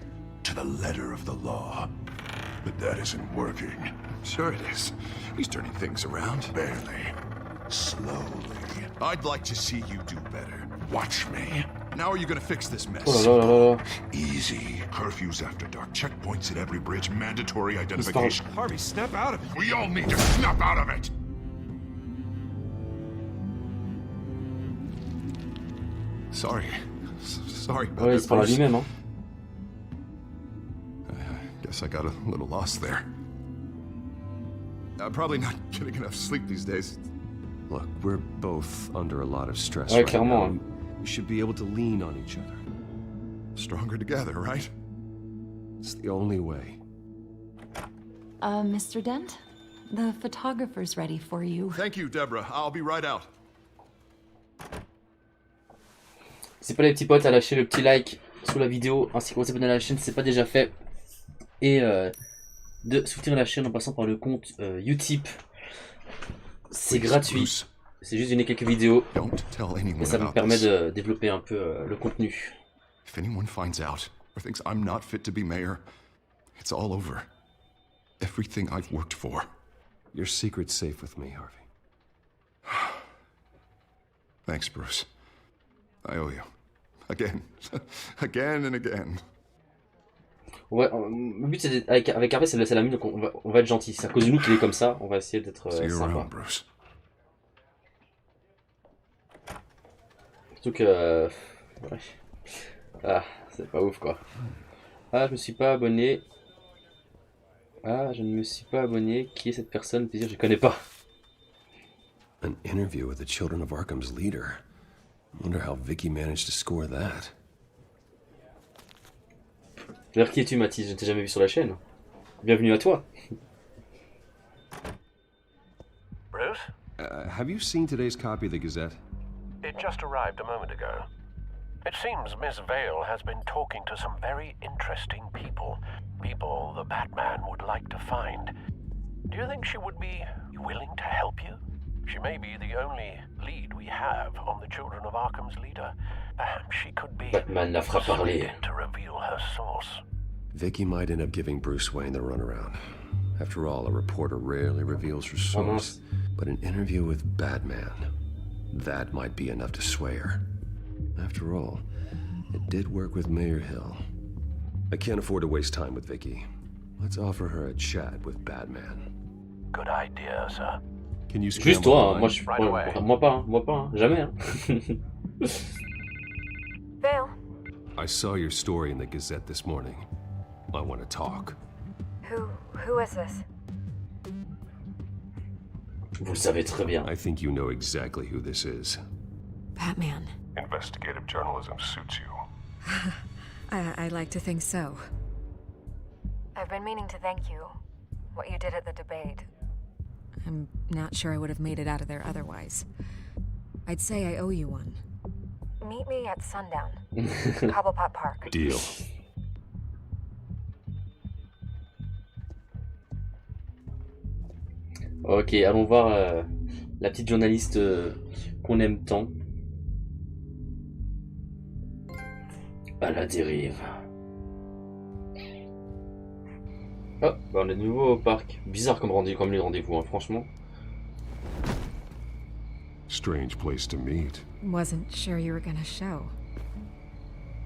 to the letter of the law. But that isn't working. Sure it is. He's turning things around. Barely. Slowly. I'd like to see you do better. Watch me. Now are you gonna fix this mess? Oh là là là. Easy. Curfews after dark. Checkpoints at every bridge. Mandatory identification. Harvey, snap out of it. We all need to snap out of it. Sorry. Sorry about Ouais, il that, se parle à Bruce. lui-même, hein. Guess I got a little lost there. I'm probably not getting enough sleep these days. Look, we're both under a lot of stress Ouais, right clairement. now. We should be able to lean on each other. Stronger together, right? It's the only way. Mr. Dent? The photographer's ready for you. Thank you, Deborah. I'll be right out. N'hésitez pas les petits potes à lâcher le petit like sous la vidéo ainsi que vous abonner à la chaîne si ce n'est pas déjà fait. Et de soutenir la chaîne en passant par le compte Utip. C'est gratuit. C'est juste donner quelques vidéos. Et ça me permet de développer un peu le contenu. If anyone finds out or thinks I'm not fit to be mayor, it's all over. Everything I've worked for. Your secret's safe with me, Harvey. Thanks, Bruce. I owe you. Again. Again and again. Ouais, le but c'est avec Harvey c'est de laisser la mine, donc on va être gentil. C'est à cause de nous qu'il est comme ça, on va essayer d'être sympa. Surtout que... ouais. Ah, c'est pas ouf quoi. Ah, je me suis pas abonné. Ah, je ne me suis pas abonné. Qui est cette personne? Plaisir, je connais pas. An interview with the Children of Arkham's leader. Wonder how Vicky managed to score that. D'ailleurs, qui es-tu, Mathis? Je ne t'ai jamais vu sur la chaîne. Bienvenue à toi. Bruce? Have you seen today's copy of the Gazette? It just arrived a moment ago. It seems Miss Vale has been talking to some very interesting people. people the Batman would like to find. Do you think she would be willing to help you? She may be the only lead we have on the Children of Arkham's leader. Perhaps she could be Batman la fera parler. to reveal her source. Vicky might end up giving Bruce Wayne the runaround. After all, a reporter rarely reveals her source. But an interview with Batman, that might be enough to sway her. After all, it did work with Mayor Hill. I can't afford to waste time with Vicky. Let's offer her a chat with Batman. Good idea, sir. Can you Juste toi, moi, moi pas, hein. Jamais. Hein. Vale. I saw your story in the Gazette this morning. I want to talk. Who is this? Vous le savez très bien. I think you know exactly who this is. Batman. Investigative journalism suits you. I like to think so. I've been meaning to thank you. What you did at the debate. I'm not sure I would have made it out of there otherwise. I'd say I owe you one. Meet me at sundown. Cobblepot Park. Deal. Ok, allons voir la petite journaliste qu'on aime tant. À la dérive. Oh, bah on est de nouveau au parc. Bizarre comme les rendez-vous, hein, franchement. Strange place to meet. Wasn't sure you were gonna show.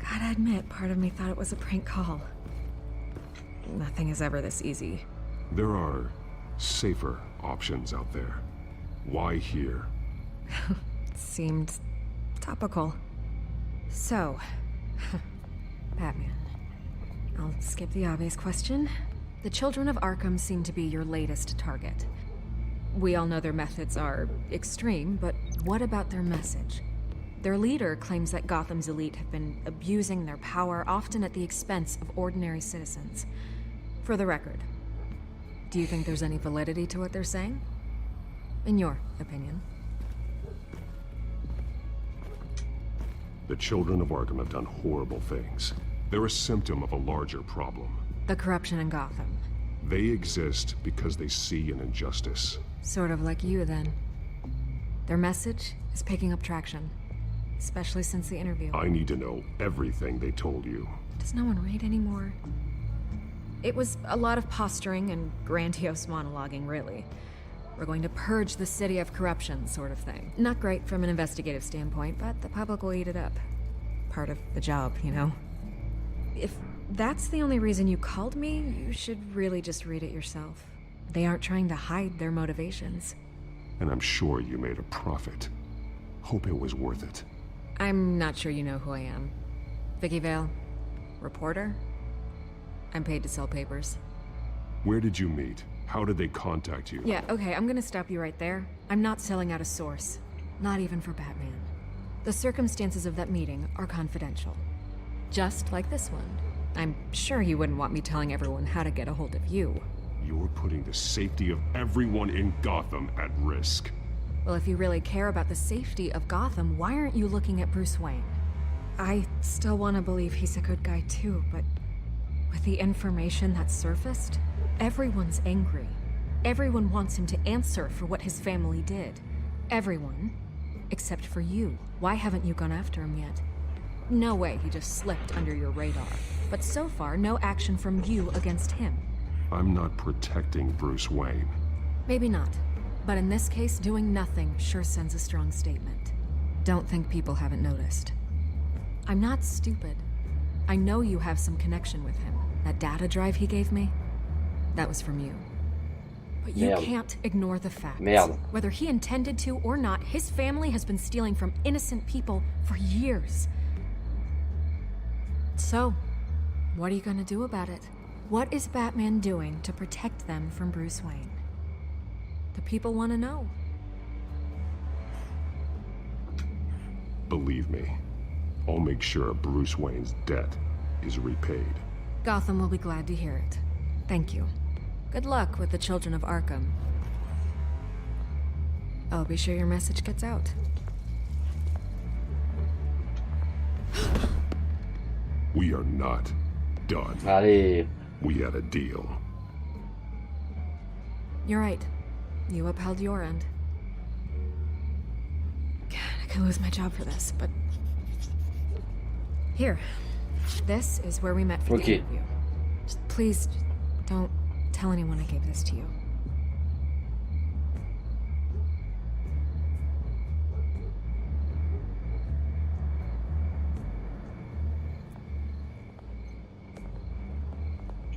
Gotta admit, part of me thought it was a prank call. Nothing is ever this easy. There are safer options out there. Why here? Seemed topical. So, Batman. I'll skip the obvious question. The Children of Arkham seem to be your latest target. We all know their methods are extreme, but what about their message? Their leader claims that Gotham's elite have been abusing their power, often at the expense of ordinary citizens. For the record, do you think there's any validity to what they're saying? In your opinion? The Children of Arkham have done horrible things. They're a symptom of a larger problem. The corruption in Gotham. They exist because they see an injustice. Sort of like you, then. Their message is picking up traction, especially since the interview. I need to know everything they told you. Does no one read anymore? It was a lot of posturing and grandiose monologuing, really. We're going to purge the city of corruption, sort of thing. Not great from an investigative standpoint, but the public will eat it up. Part of the job, you know? If that's the only reason you called me, you should really just read it yourself. They aren't trying to hide their motivations. And I'm sure you made a profit. Hope it was worth it. I'm not sure you know who I am. Vicky Vale. Reporter? I'm paid to sell papers. Where did you meet? How did they contact you? Yeah, okay, I'm gonna stop you right there. I'm not selling out a source. Not even for Batman. The circumstances of that meeting are confidential. Just like this one. I'm sure you wouldn't want me telling everyone how to get a hold of you. You're putting the safety of everyone in Gotham at risk. Well, if you really care about the safety of Gotham, why aren't you looking at Bruce Wayne? I still want to believe he's a good guy too, but with the information that surfaced, everyone's angry. Everyone wants him to answer for what his family did. Everyone, except for you. Why haven't you gone after him yet? No way he just slipped under your radar. But so far, no action from you against him. I'm not protecting Bruce Wayne. Maybe not. But in this case, doing nothing sure sends a strong statement. Don't think people haven't noticed. I'm not stupid. I know you have some connection with him. That data drive he gave me, that was from you. But you can't ignore the facts. Whether he intended to or not, his family has been stealing from innocent people for years. So, what are you gonna do about it? What is Batman doing to protect them from Bruce Wayne? The people want to know. Believe me, I'll make sure Bruce Wayne's debt is repaid. Gotham will be glad to hear it. Thank you. Good luck with the Children of Arkham. I'll be sure your message gets out. We are not done. Allez, We had a deal. You're right. You upheld your end. God, I could lose my job for this, but... Here. This is where we met for the interview. Please, don't tell anyone I gave this to you.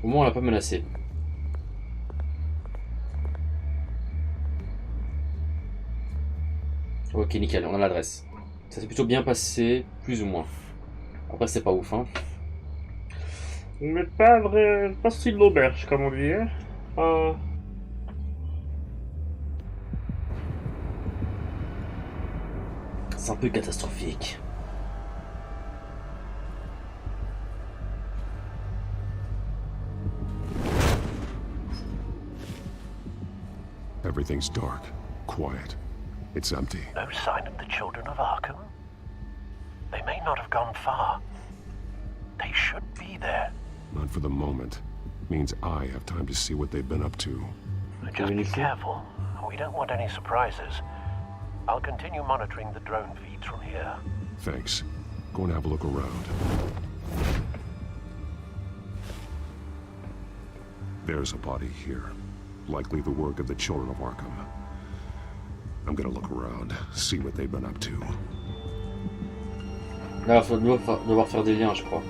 Au moins, on l'a pas menacé. Ok, nickel, on a l'adresse. Ça s'est plutôt bien passé, plus ou moins. Après, c'est pas ouf, hein. Mais pas vrai, pas style d'auberge, comme on dit, hein. C'est un peu catastrophique. Everything's dark, quiet. It's empty. No sign of the children of Arkham? They may not have gone far. They should be there. Not for the moment. Means I have time to see what they've been up to. Just be careful. We don't want any surprises. I'll continue monitoring the drone feeds from here. Thanks. Go and have a look around. There's a body here. Likely the work of the children of Arkham. I'm gonna look around, see what they've been up to. Là, il va devoir faire des liens, je crois.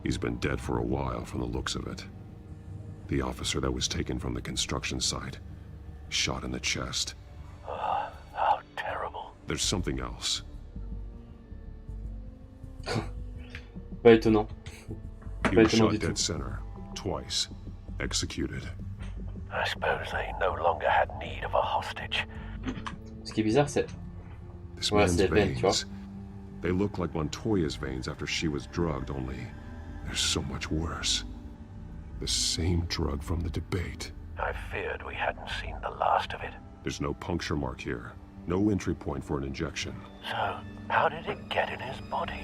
He's been dead for a while from the looks of it. The officer that was taken from the construction site. Shot in the chest. How terrible. There's something else. Pas étonnant. He was shot dead center. Twice. Executed. I suppose they no longer had need of a hostage. Ce qui est bizarre, c'est... This Ouais, man's c'est veines, tu vois. veins. They look like Montoya's veins after she was drugged, only they're so much worse. The same drug from the debate. I feared we hadn't seen the last of it. There's no puncture mark here. No entry point for an injection. So, how did it get in his body?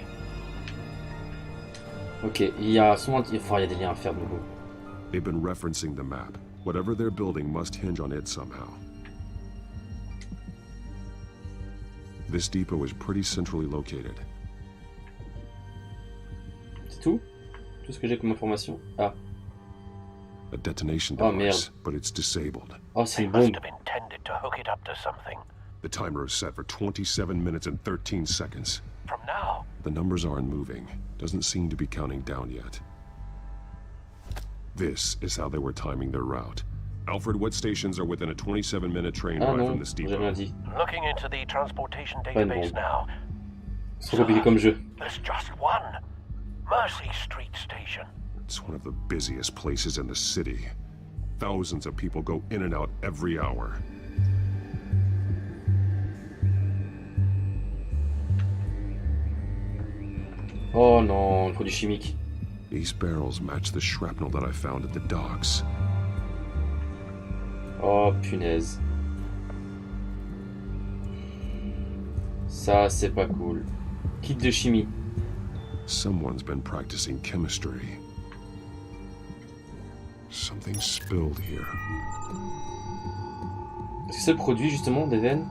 Ok, il y a souvent... Enfin, il y a des liens à faire de nouveau. They've been referencing the map. Whatever they're building must hinge on it somehow. This depot is pretty centrally located. C'est tout? Tout ce que j'ai comme information? Ah. A detonation Oh, device, merde. but it's disabled. Oh, c'est They une must bombe. have intended to hook it up to something. The timer is set for 27 minutes and 13 seconds. From now? The numbers aren't moving. Doesn't seem to be counting down yet. This is how they were timing their route. Alfred, what stations are within a 27-minute train Ah ride non, from this j'ai depot? rien dit. Looking into the transportation Pas une database bombe. now. C'est trop compliqué comme jeu. There's just one. Mercy Street Station. It's one of the busiest places in the city. Thousands of people go in and out every hour. Oh non, le produit chimique. These barrels match the shrapnel that I found at the docks. Oh punaise. Ça, c'est pas cool. Kit de chimie. Someone's been practicing chemistry. Something spilled here. Est-ce que c'est le produit justement des veines?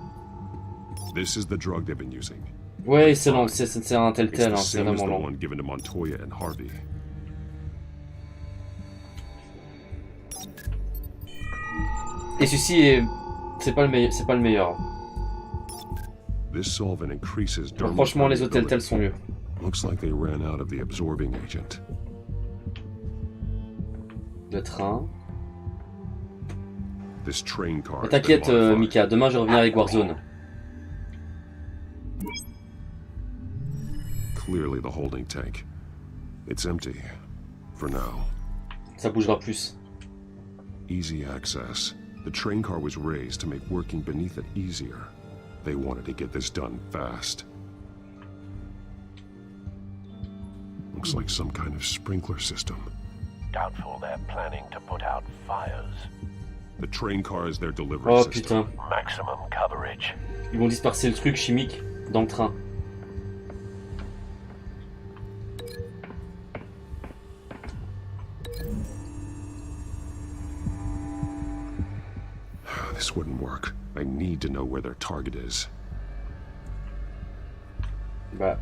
This is the drug they've been using. Ouais, c'est long, c'est un It's Telltale, the hein, c'est same as vraiment the long. one given to Montoya and Harvey. Et celui-ci est... c'est pas le meilleur. This solvent increases Donc, franchement, les autres Telltale sont mieux. Looks like they ran out of the absorbing agent. Le train. This train car. Mais t'inquiète, Mika, demain je reviens avec Warzone. Clearly the holding tank. It's empty. For now. Ça bougera plus. Easy access. The train car was raised to make working beneath it easier. They wanted to get this done fast. Looks like some kind of sprinkler system. Doubtful they're planning to put out fires. The train car is their delivery Oh system. putain. Maximum coverage. Ils vont disperser le truc chimique dans le train. This wouldn't work. I need to know where their target is. Bah.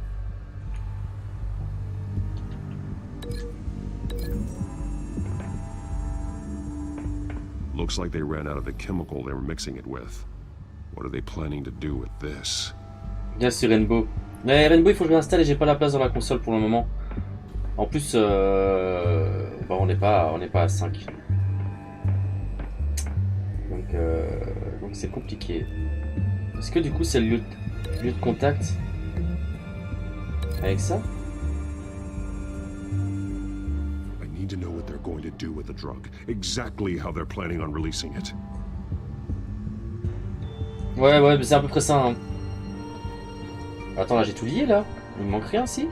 Looks like they ran out of the chemical they were mixing it with. What are they planning to do with this? Bien sûr, Rainbow. Mais Rainbow, il faut que je l'installe et j'ai pas la place dans la console pour le moment. En plus, bon, on n'est pas à 5. Donc c'est compliqué. Est-ce que du coup c'est le lieu de contact avec ça? I need to know what they're going to do with the drug. Exactly how they're planning on releasing it. Ouais, mais c'est à peu près ça. Hein. Attends, là j'ai tout lié là. Il me manque rien si?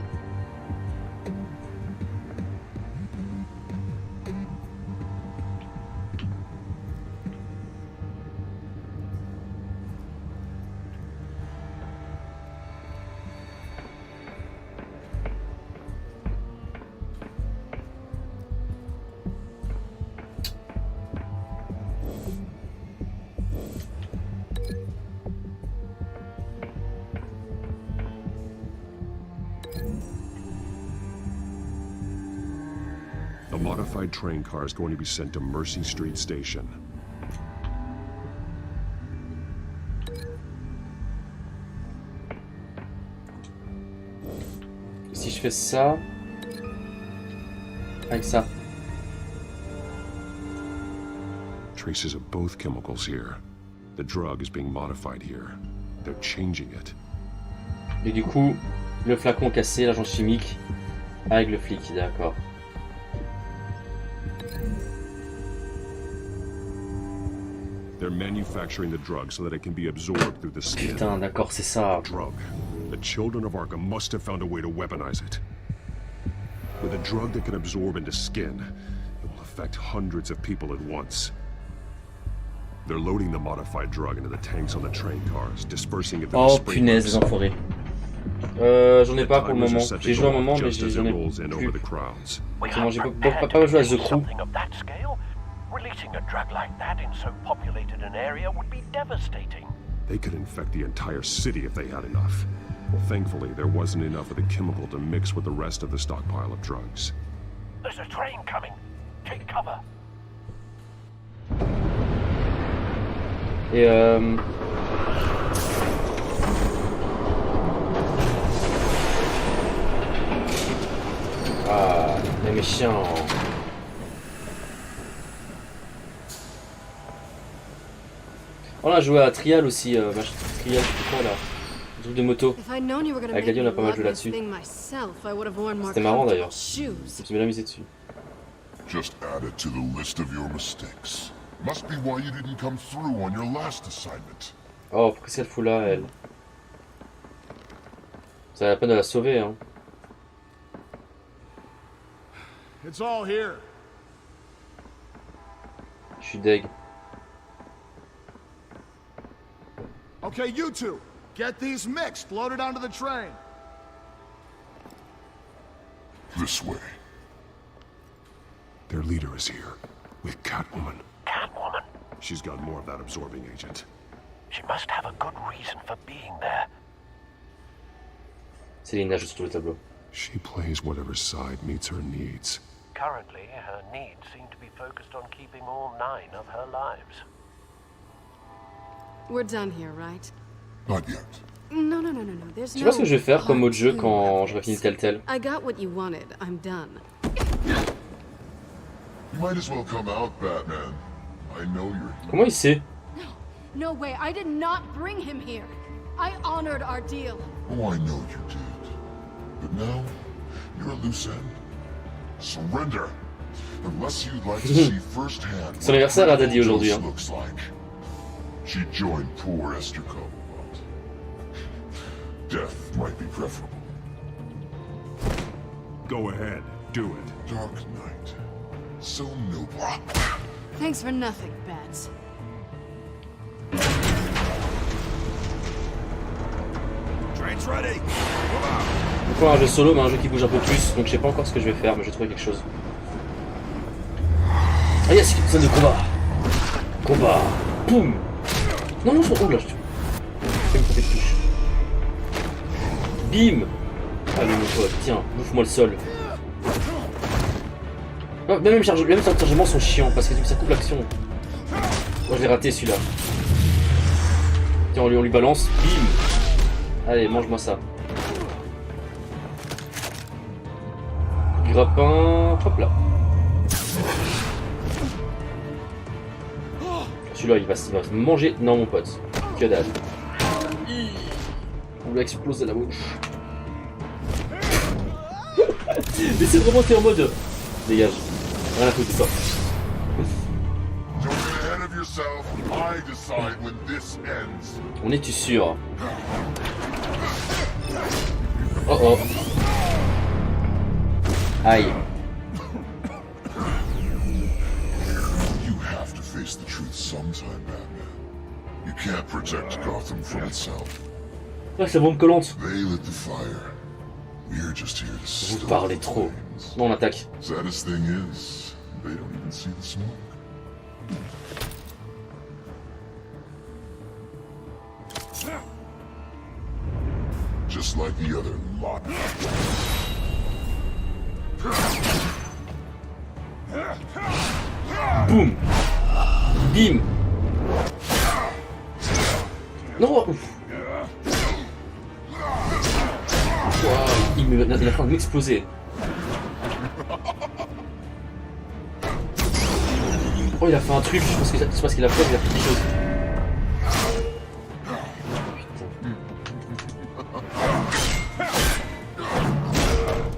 A modified train car is going to be sent to Mercy Street Station. Si je fais ça avec ça. Traces of both chemicals here. The drug is being modified here. They're changing it. Et du coup, le flacon cassé, l'agent chimique avec le flic, d'accord. They're manufacturing the drug so that it can be absorbed through the skin. Putain, d'accord, c'est ça. Drug. The children of Arkham must have found a way to weaponize it. With a drug that can absorb into skin, it will affect hundreds of people at once. They're loading the modified drug into the tanks on the train cars, dispersing it. Oh punaise, les enfoirés. J'en ai pas pour le moment. J'ai joué un moment, mais j'en ai plus. J'ai pas joué à The Crew. Releasing a drug like that in so populated an area would be devastating. They could infect the entire city if they had enough. Thankfully, there wasn't enough of the chemical to mix with the rest of the stockpile of drugs. There's a train coming. Take cover. Et ah, les méchants. On a joué à Trial aussi, Trial, c'est quoi là? Un truc de moto. Avec Gadio, on a pas mal joué là-dessus. C'était marrant d'ailleurs. Je me suis bien amusé dessus. Just add it to the list of your mistakes. Must be why you didn't come through on your last assignment. Oh, pourquoi c'est le fou là, elle? Ça a la peine de la sauver, hein. It's all here. Je suis deg. Okay, you two, get these mixed, loaded onto the train. This way. Their leader is here, with Catwoman. Catwoman? She's got more of that absorbing agent. She must have a good reason for being there. Céline nage sur le tableau. She plays whatever side meets her needs. Currently, her needs seem to be focused on keeping all 9 of her lives. We're done here, right? Not yet. No. There's Tu vois ce que je vais faire comme mode jeu quand j'aurai fini Telltale? I got what you wanted. I'm done. You might as well come out, Batman. I know you're... Comment il sait? No way. I did not bring him here. I honored our deal. Oh, I know you did. But now, you're a loose end. Surrender. Unless you'd like to see firsthand Son anniversaire a Daddy aujourd'hui, hein. looks like. She joined poor Esther Cobalt. Death might be preferable. Go ahead, do it. Dark Knight. So noble. Thanks for nothing, Bats. Train's ready. Encore un jeu solo, mais un jeu qui bouge un peu plus, donc je sais pas encore ce que je vais faire, mais je vais trouver quelque chose. Ah yes, scène de combat. Combat. Boum. Non, non, oh là, je fais une petite touche. Bim. Allez mon pote, tiens, bouffe-moi le sol. Non, même certains chargements sont chiants parce que ça coupe l'action. Moi je l'ai raté celui-là. Tiens, on lui balance. Bim. Allez, mange-moi ça. Grappin. Hop là. Celui-là, il va se manger. Non, mon pote. Que dalle. On lui explose à la bouche. Mais c'est vraiment, t'es en mode. Dégage. Rien à foutre de toi. On est-tu sûr? Oh oh. Aïe. You have to face the truth sometime, Batman. You can't protect Gotham from itself. Ah, c'est bombe collante. They lit the fire. We're just here to Vous parlez trop. Non, on attaque. Saddest thing is, they don't even see the smoke. Just like the other lot. Boum. Bim. Non. Ouf. Wow, il est en train de m'exploser. Oh, il a fait un truc, je sais pas ce qu'il a fait, il a fait quelque chose. Putain.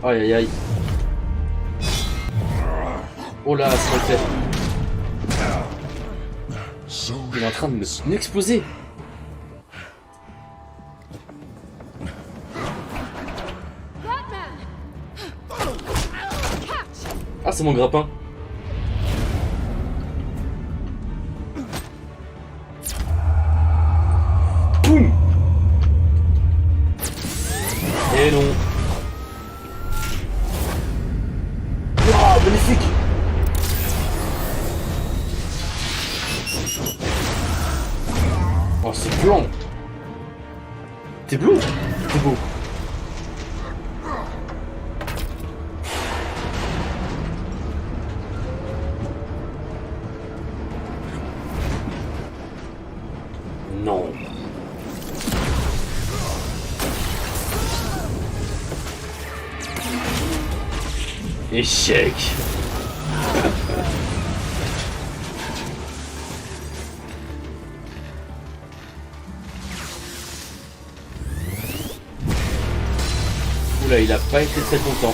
Aïe aïe aïe. Oh là, c'est mal fait. Il est en train de m'exploser. Ah, c'est mon grappin. Boum. Et non. Wow, magnifique. Oh, c'est blanc. T'es bleu. T'es beau. Non. Échec. Oula, il a pas été très content.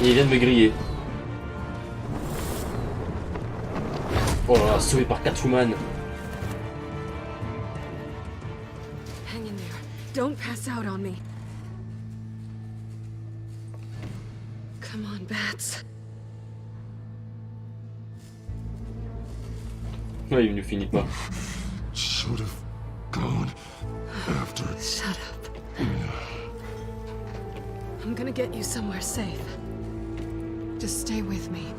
Et il vient de me griller. Oh là là, sauvé par Catwoman. Hang in there. Don't pass out on me. Come on, Bats. Ouais, il ne finit pas. Should have gone after. Shut up. I'm gonna get you somewhere safe. Just stay with me.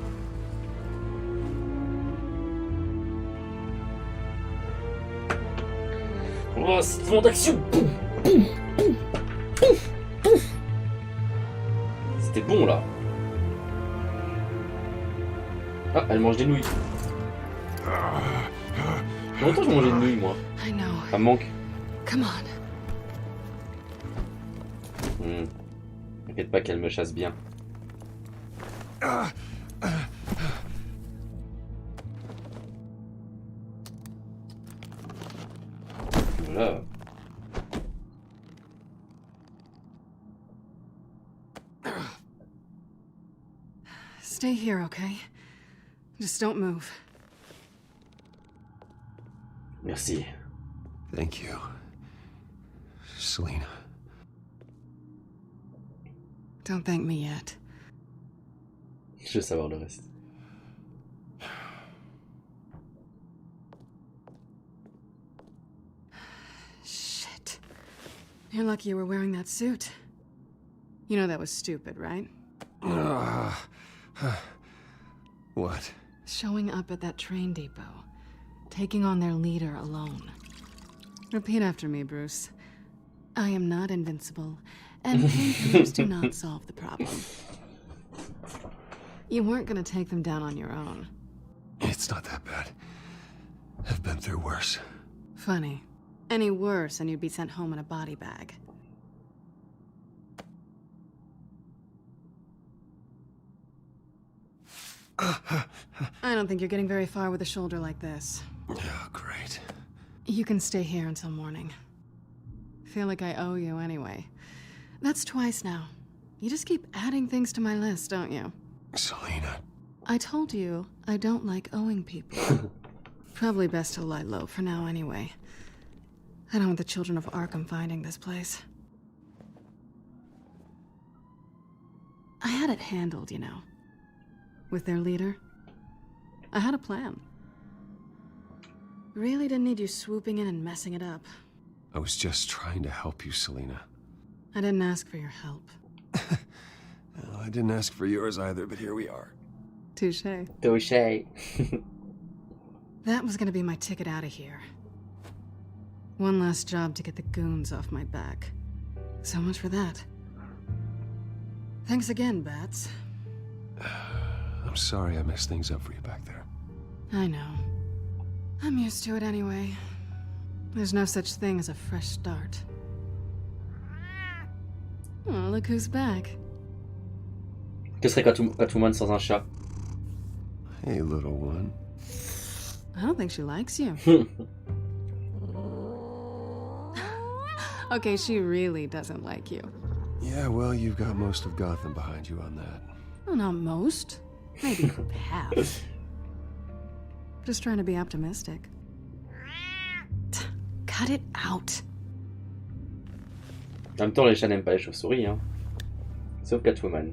Oh, c'est mon d'action. C'était bon là. Ah, elle mange des nouilles. Longtemps que je mangeais des nouilles moi. Ça me manque. Come on. T'inquiète pas qu'elle me chasse bien. Voilà. Stay here, okay? Just don't move. Merci. Thank you, Selena. Don't thank me yet. Je veux savoir le reste. Shit. You're lucky you were wearing that suit. You know that was stupid, right? What? Showing up at that train depot. Taking on their leader alone. Repeat after me, Bruce. I am not invincible, and painkillers do not solve the problem. You weren't gonna take them down on your own. It's not that bad. I've been through worse. Funny. Any worse and you'd be sent home in a body bag. I don't think you're getting very far with a shoulder like this. Oh, great. You can stay here until morning. Feel like I owe you anyway. That's twice now. You just keep adding things to my list, don't you? Selina. I told you I don't like owing people. Probably best to lie low for now anyway. I don't want the children of Arkham finding this place. I had it handled, you know. With their leader. I had a plan. Really didn't need you swooping in and messing it up. I was just trying to help you, Selina. I didn't ask for your help. Well, I didn't ask for yours either, but here we are. Touché. Touché. That was gonna be my ticket out of here. One last job to get the goons off my back. So much for that. Thanks again, Bats. I'm sorry I messed things up for you back there. I know. I'm used to it anyway. There's no such thing as a fresh start. Oh, look who's back. Que serait Catwoman sans un chat? Hey, little one. I don't think she likes you. Okay, she really doesn't like you. Yeah, well, you've got most of Gotham behind you on that. Well, not most. Maybe half. Just trying to be optimistic. Cut it out. En même temps, les chats n'aiment pas les chauves-souris, hein. Sauf Catwoman.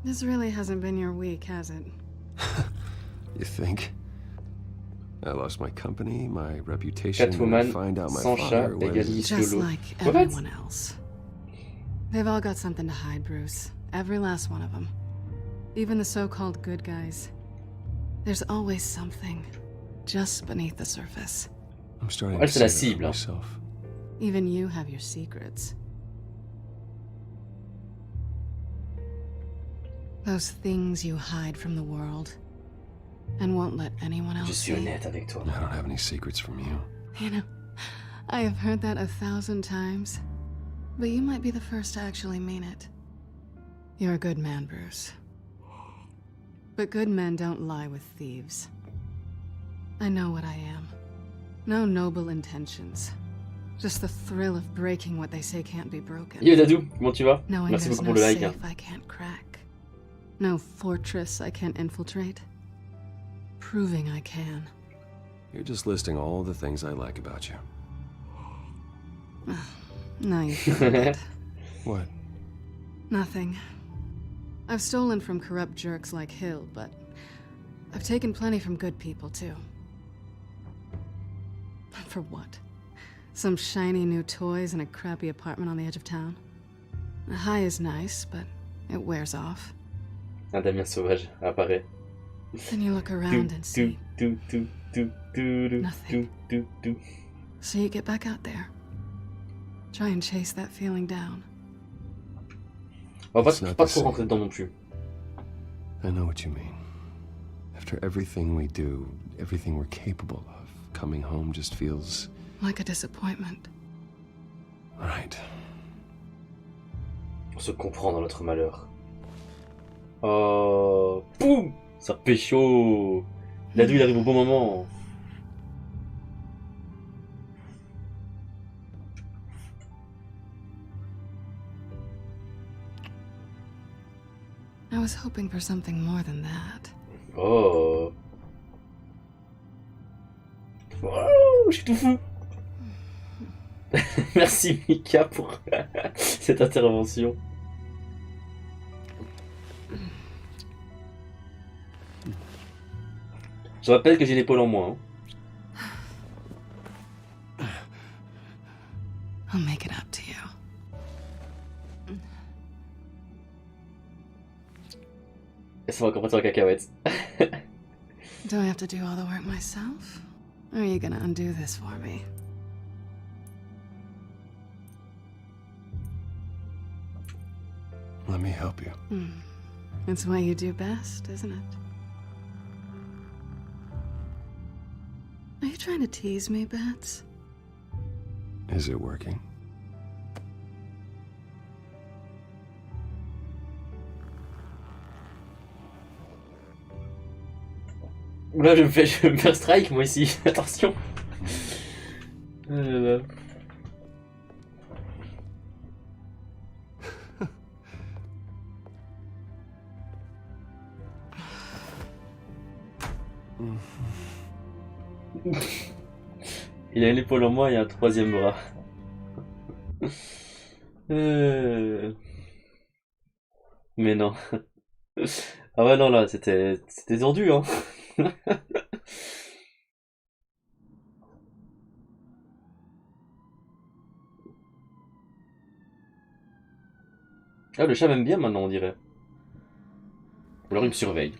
This really hasn't been your week, has it? You think? I lost my company, my reputation, Catwoman and I find out my sans chat father was... égalise Just YOLO. like everyone else. They've all got something to hide, Bruce. Every last one of them. Even the so-called good guys. There's always something just beneath the surface. I'm starting Elle, to c'est la see that cible. myself. Even you have your secrets. Those things you hide from the world and won't let anyone else Je suis see. honnête avec toi. I don't have any secrets from you. You know, I have heard that 1,000 times, but you might be the first to actually mean it. You're a good man, Bruce. But good men don't lie with thieves. I know what I am. No noble intentions. Just the thrill of breaking what they say can't be broken. Yo Dadou, comment tu vas? Knowing Merci there's beaucoup no pour le like. safe I can't crack. No fortress I can't infiltrate. Proving I can. You're just listing all the things I like about you. Now you found it. What? Nothing. I've stolen from corrupt jerks like Hill, but I've taken plenty from good people, too. For what? Some shiny new toys in a crappy apartment on the edge of town? A high is nice, but it wears off. Un Damien sauvage apparaît. Then you look around and see Nothing. So you get back out there. Try and chase that feeling down. On va pas trop rentrer dedans non plus. I know what you mean. After everything we do, everything we're capable of, coming home just feels... Like a disappointment. Right. On se comprend dans notre malheur. Oh, boum, ça pécho. Dadou, il arrive au bon moment. I was hoping for something more than that. Oh. Oh, je suis tout fou. Merci Mika pour cette intervention. Je rappelle que j'ai l'épaule en moins. I'll make it up to you. Ça va complètement en cacahuète. Do I have to do all the work myself? Or are you gonna undo this for me? Let me help you. It's what you do best, isn't it? Are you trying to tease me, Bats? Is it working? Là, je vais me faire strike, moi, ici. Attention. Il a l'épaule en moi et un troisième bras. Mais non. Ah ouais, non, là, c'était tendu, hein. Ah, le chat m'aime bien maintenant, on dirait. Ou alors il me surveille.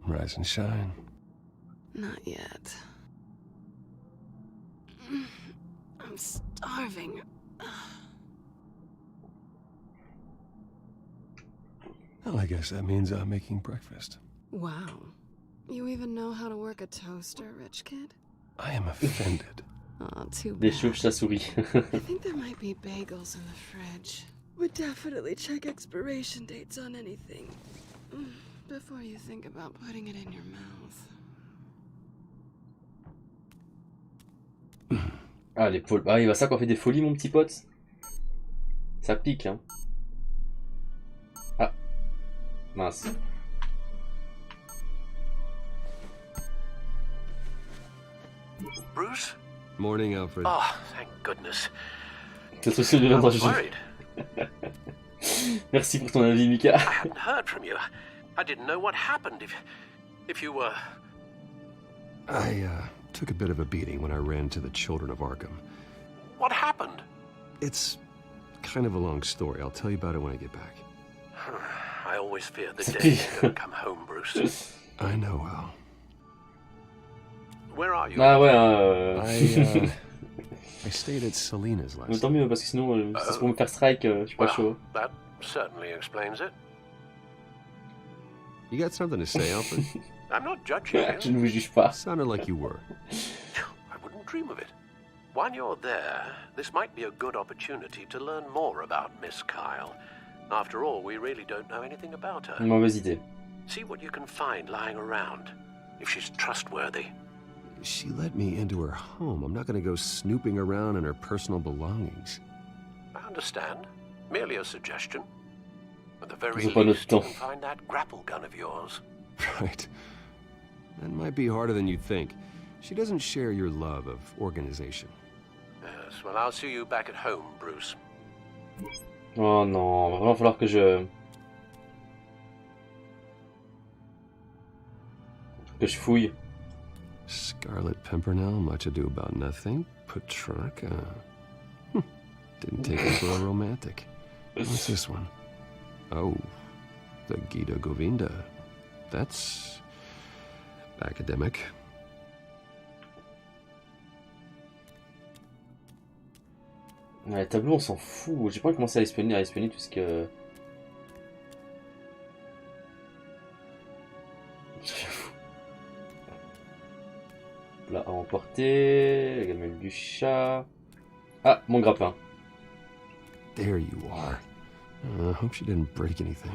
Rise and shine. Not yet. I'm starving. Well, I guess that means I'm making breakfast. Wow. You even know how to work a toaster, rich kid? I am offended. Oh, too bad. Des cheveux, ça sourit. I think there might be bagels in the fridge. Would definitely check expiration dates on anything before you think about putting it in your mouth. Ah, les pôles. Ah, il va ça qu'on fait des folies, mon petit pote. Ça pique, hein. Ah. Mince. Bruce? Morning, Alfred. Oh, thank goodness. C'est trop sûr de viendra juste. Merci pour ton avis, Mika. I hadn't heard from you. I didn't know what happened if you were... I took a bit of a beating when I ran to the Children of Arkham. What happened? It's kind of a long story. I'll tell you about it when I get back. I always fear the day you're gonna come home, Bruce. I know, Al. Where are you? Ah ouais, I stayed at Selena's last Mais tant mieux, parce que sinon, si c'est pour me faire strike, je suis pas chaud. That certainly explains it. You got something to say, Alfred? I'm not judging you. Je ne vous juge pas. Sounded like you were. I wouldn't dream of it. While you're there, this might be a good opportunity to learn more about Miss Kyle. After all, we really don't know anything about her. Mauvaise idée. See what you can find lying around, if she's trustworthy. She let me into her home. I'm not going to go snooping around in her personal belongings. I understand. Merely a suggestion. At the very Ils ont pas notre least, you temps. can find that grapple gun of yours. Right. That might be harder than you'd think. She doesn't share your love of organization. Yes, well, I'll see you back at home, Bruce. Oh non, va vraiment falloir que je fouille. Scarlet Pimpernel, much ado about nothing. Petrarca. Didn't take it for a romantic. What's this one? Oh, the Gita Govinda. That's academic. Ouais, les tableaux, on s'en fout. J'ai pas envie de commencer à espionner tout ce que... Là, à emporter, la gamelle du chat... Ah, mon grappin. There you are. I hope she didn't break anything.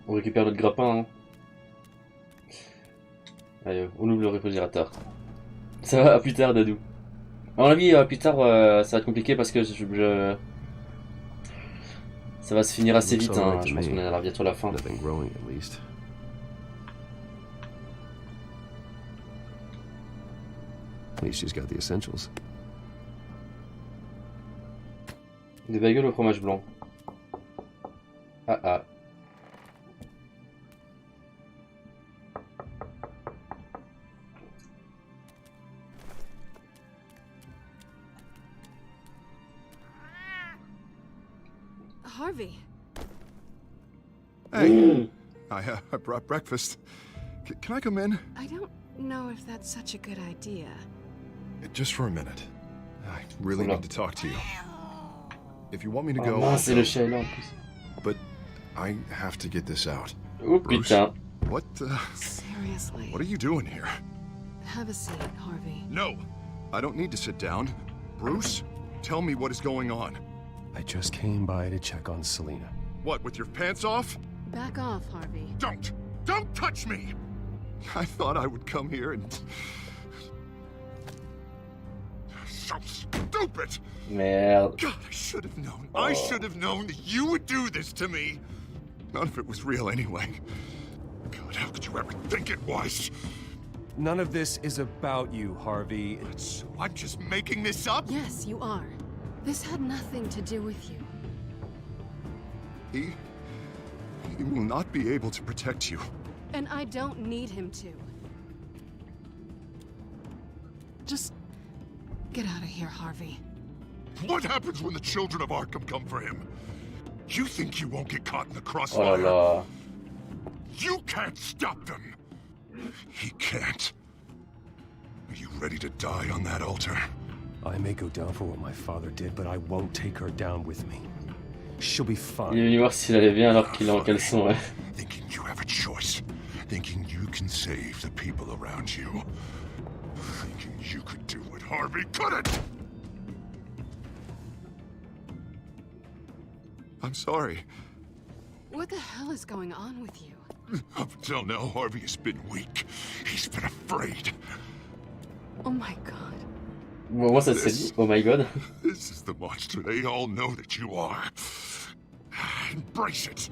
On récupère notre grappin, hein. Allez, on ouvre le réfrigérateur. Ça va, à plus tard, Dadou. À mon avis, plus tard, ça va être compliqué parce que ça va se finir assez vite, hein. Je pense qu'on est bientôt à la fin. Nothing growing, at least. At least she's got the essentials. Des bagels au fromage blanc. Ah ah. Harvey. Hey, I brought breakfast. Can I come in? I don't know if that's such a good idea. Just for a minute. I really need to talk to you. If you want me to go, mince, c'est le chien là en plus. But I have to get this out. Oh Bruce, putain. What? Seriously. What are you doing here? Have a seat, Harvey. No, I don't need to sit down. Bruce, tell me what is going on. I just came by to check on Selina. What, with your pants off? Back off, Harvey. Don't touch me! I thought I would come here and... So stupid! Merde. God, I should have known. I should have known that you would do this to me. None of it was real anyway. God, how could you ever think it was? None of this is about you, Harvey. So I'm just making this up? Yes, you are. This had nothing to do with you. He will not be able to protect you. And I don't need him to. Just get out of here, Harvey. What happens when the children of Arkham come for him? You think you won't get caught in the Oh crossfire? là là. You can't stop them. He can't. Are you ready to die on that altar? I may go down for what my father did, but I won't take her down with me. She'll be fine. Il est venu voir s'il allait bien alors qu'il est en caleçon, ouais. Thinking you have a choice. Thinking you can save the people around you. Thinking you could do what Harvey couldn't. I'm sorry. What the hell is going on with you? Up until now, Harvey has been weak. He's been afraid. Oh my god. Moi ça s'est dit. Oh my god. This is the monster they all know that you are. Embrace it.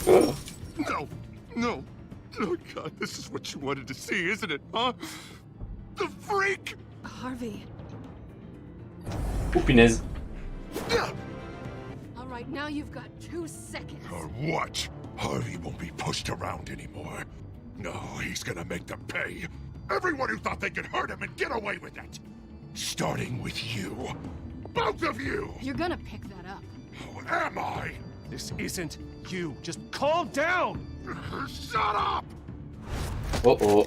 No. Oh God, this is what you wanted to see, isn't it, huh? The freak! Harvey. Oh punaise. All right, now you've got 2 seconds. Or what? Harvey won't be pushed around anymore. No, he's gonna make them pay. Everyone who thought they could hurt him and get away with it. Starting with you. Both of you! You're gonna pick that up. Who am I? This isn't you. Just calm down! Shut up! Oh.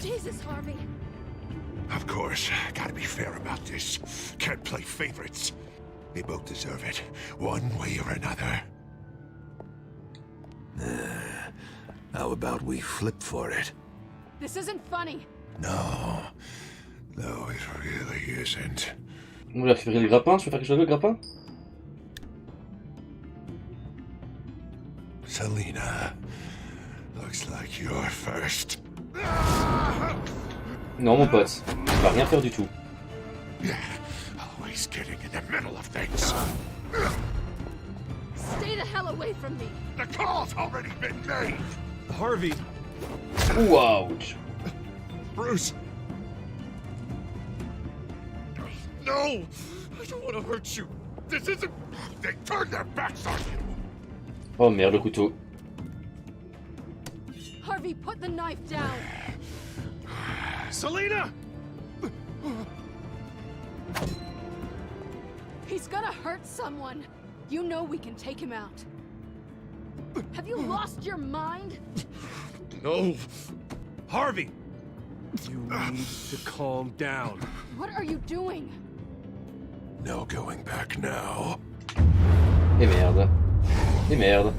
Jesus, Harvey. Of course, gotta be fair about this. Can't play favorites. They both deserve it, one way or another. How about we flip for it? This isn't funny. No, it really isn't. On va récupérer le grappin, je peux faire quelque chose avec le grappin? Selina, looks like you're first. Non mon pote, tu vas rien faire du tout. Always getting in the middle of things. Stay the hell away from me. The call's already been made. Harvey. Ouch. Bruce. No, I don't want to hurt you. This isn't. They turned their backs on you. Oh merde, le couteau. Harvey, put the knife down. Selina! He's gonna hurt someone. You know we can take him out. Have you lost your mind? No. Harvey! You need to calm down. What are you doing? No going back now. Et merde. Et merde.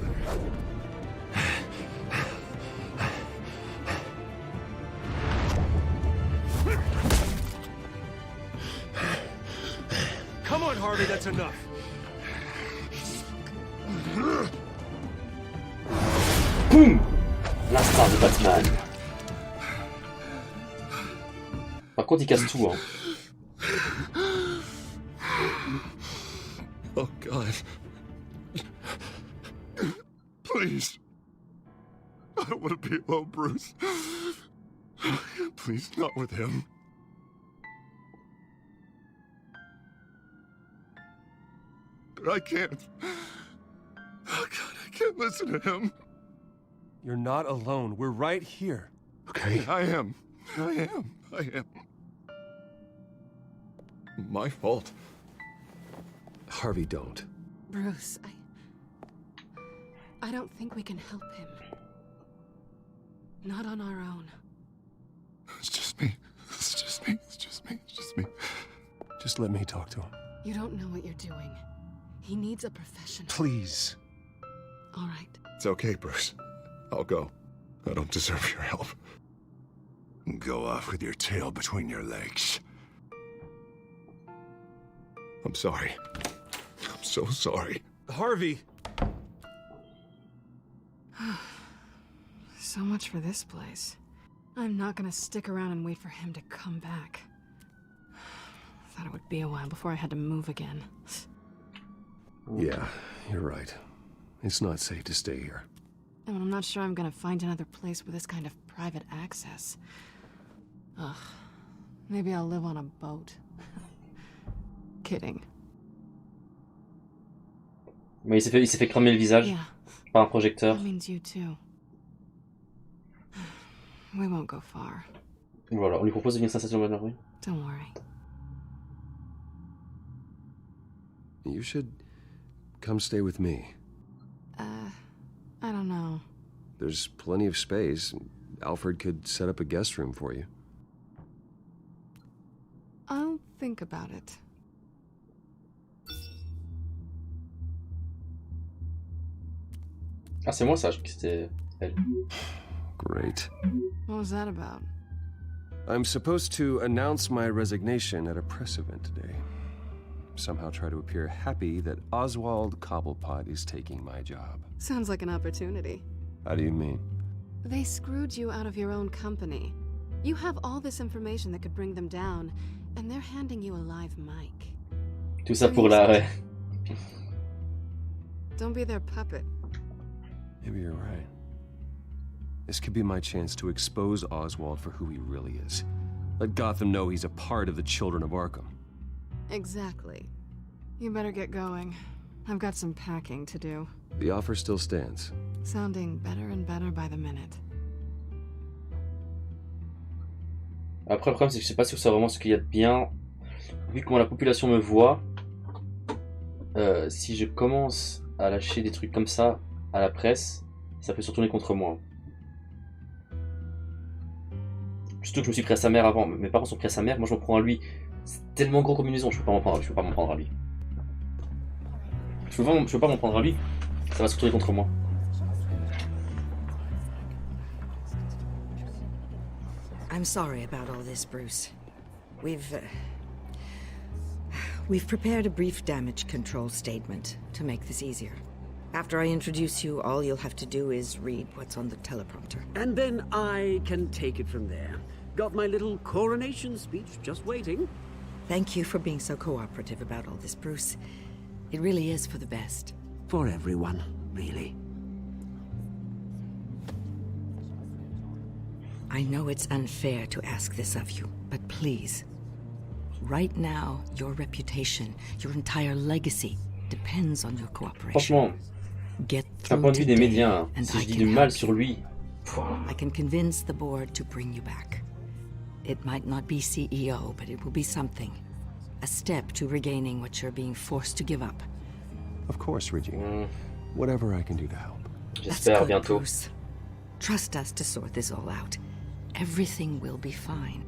Come on, Harvey, that's enough. Boum! L'instinct de Batman. Par contre, il casse tout, hein. Oh God. Please. I don't want to be alone, Bruce. Please, not with him. But I can't. Oh God, I can't listen to him. You're not alone. We're right here. Okay. I am. My fault. Harvey, don't. Bruce, I don't think we can help him. Not on our own. It's just me. It's just me. It's just me. It's just me. Just let me talk to him. You don't know what you're doing. He needs a professional. Please. All right. It's okay, Bruce. I'll go. I don't deserve your help. Go off with your tail between your legs. I'm sorry. I'm so sorry. Harvey! So much for this place. I'm not gonna stick around and wait for him to come back. Thought it would be a while before I had to move again. Yeah, you're right. It's not safe to stay here. And I'm not sure I'm gonna find another place with this kind of private access. Ugh. Maybe I'll live on a boat. Kidding. Mais il s'est fait cramer le visage par un projecteur. That means you too. We won't go far. Voilà, on lui propose de venir sensation bonheur, oui. Don't worry. You should come stay with me. I don't know. There's plenty of space. Alfred could set up a guest room for you. I'll think about it. Ah, c'est moi ça, je crois que c'était elle. Great. What was that about? I'm supposed to announce my resignation at a press event today. Somehow try to appear happy that Oswald Cobblepot is taking my job. Sounds like an opportunity. How do you mean? They screwed you out of your own company. You have all this information that could bring them down, and they're handing you a live mic. Tout ça pour la... Don't be their puppet. Maybe you're right. This could be my chance to expose Oswald for who he really is. Let Gotham know he's a part of the Children of Arkham. Exactly. You better get going. I've got some packing to do. The offer still stands. Sounding better and better by the minute. Après, le problème, c'est que je sais pas si c'est vraiment ce qu'il y a de bien. Vu comment la population me voit, si je commence à lâcher des trucs comme ça à la presse, ça peut se retourner contre moi. Surtout que je me suis pris à sa mère avant. Mes parents sont pris à sa mère, moi je m'en prends à lui. C'est tellement gros comme une maison, je peux pas m'en prendre à lui. Je peux pas m'en prendre à lui. Ça va se retourner contre moi. I'm sorry about all this, Bruce. We've prepared a brief damage control statement to make this easier. After I introduce you, all you'll have to do is read what's on the teleprompter. And then I can take it from there. Got my little coronation speech just waiting. Thank you for being so cooperative about all this, Bruce. It really is for the best. For everyone, really. I know it's unfair to ask this of you, but please. Right now, your reputation, your entire legacy, depends on your cooperation. Franchement, d'un point de vue des médias, si je dis du mal sur lui... I can convince the board to bring you back. It might not be CEO, but it will be something. A step to regaining what you're being forced to give up. Of course, Regina. Whatever I can do to help. J'espère bientôt. Bruce. Trust us to sort this all out. Everything will be fine.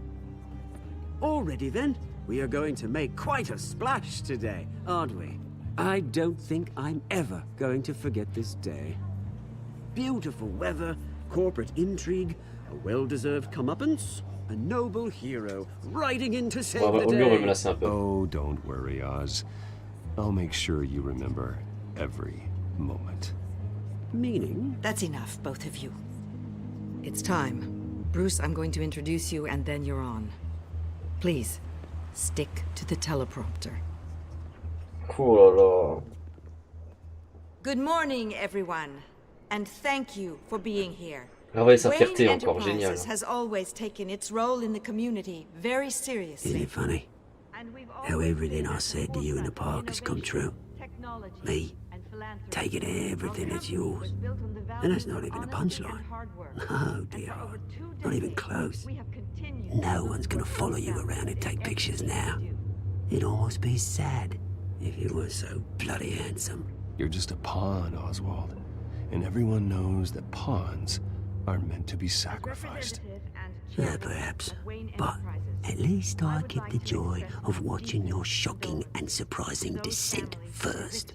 Already then, we are going to make quite a splash today, aren't we? I don't think I'm ever going to forget this day. Beautiful weather, corporate intrigue, a well-deserved comeuppance, a noble hero riding in to save the day. Oh, don't worry, Oz. I'll make sure you remember every moment. Meaning? That's enough, both of you. It's time. Bruce, I'm going to introduce you and then you're on. Please, stick to the teleprompter. Oh là là. Good morning, everyone, and thank you for being here. Ah ouais, sa Wayne fierté encore, génial. Enterprises has always taken its role in the community very seriously. Isn't it funny? How everything I said to you in the park has come true. Me, taking everything that's yours. And that's not even a punchline. No, dear heart. Not even close. No one's gonna follow you around and take pictures now. It'd almost be sad if you weren't so bloody handsome. You're just a pawn, Oswald. And everyone knows that pawns aren't meant to be sacrificed. Yeah, perhaps. But at least I get the joy of watching your shocking and surprising descent first.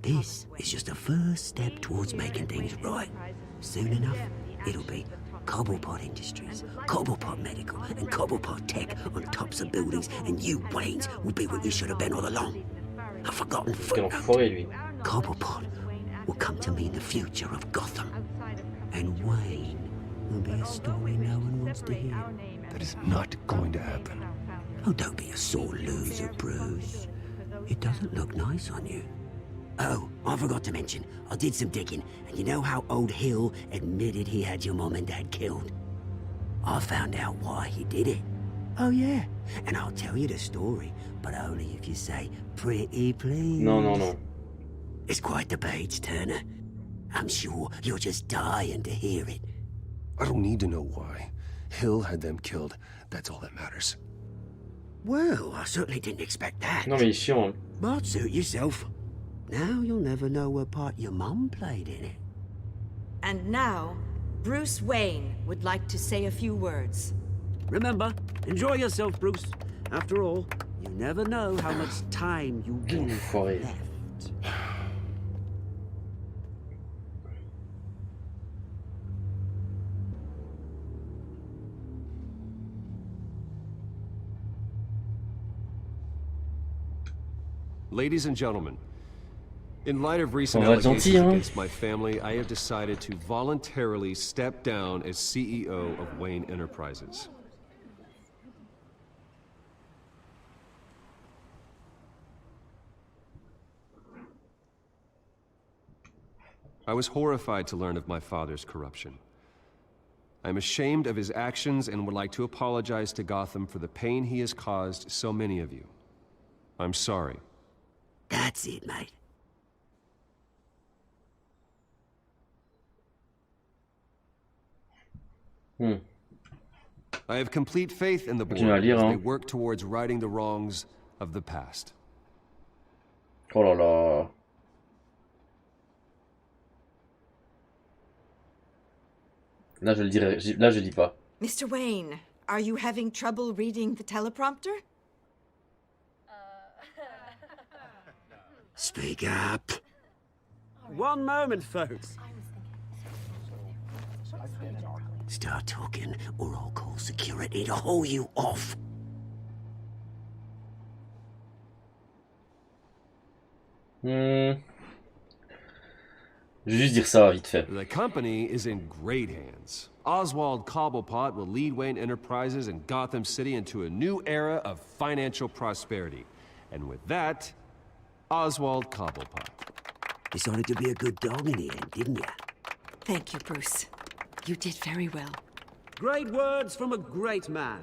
This is just a first step towards making things right. Soon enough, it'll be Cobblepot Industries, Cobblepot Medical, and Cobblepot Tech on tops of buildings, and you, Waynes, will be what you should have been all along. A forgotten footnote. Cobblepot will come to mean the future of Gotham. And Wayne will be a story no one wants to hear. That is not going to happen. Oh, don't be a sore loser, Bruce. It doesn't look nice on you. Oh, I forgot to mention, I did some digging, and you know how old Hill admitted he had your mom and dad killed? I found out why he did it. Oh yeah, and I'll tell you the story, but only if you say, pretty please. No. It's quite the page, Turner. I'm sure you're just dying to hear it. I don't need to know why. Hill had them killed. That's all that matters. Well, I certainly didn't expect that. Non mais il est chiant. But suit yourself. Now you'll never know what part your mum played in it. And now, Bruce Wayne would like to say a few words. Remember, enjoy yourself, Bruce. After all, you never know how much time you really have left. Ladies and gentlemen, in light of recent On va allegations gentil, hein? against my family, I have decided to voluntarily step down as CEO of Wayne Enterprises. I was horrified to learn of my father's corruption. I'm ashamed of his actions and would like to apologize to Gotham for the pain he has caused so many of you. I'm sorry. That's it, mate. I have complete faith in the board Continue à lire, as they hein. work towards righting the wrongs of the past. Oh là là. Là je le dirai, là je lis pas. Mr. Wayne, are you having trouble reading the teleprompter? Speak up. One moment, folks. Start talking, or I'll call security to haul you off. Je vais juste dire ça vite fait. The company is in great hands. Oswald Cobblepot will lead Wayne Enterprises and Gotham City into a new era of financial prosperity. And with that, Oswald Cobblepot. Decided to be a good dog in the end, didn't you? Thank you, Bruce. You did very well. Great words from a great man.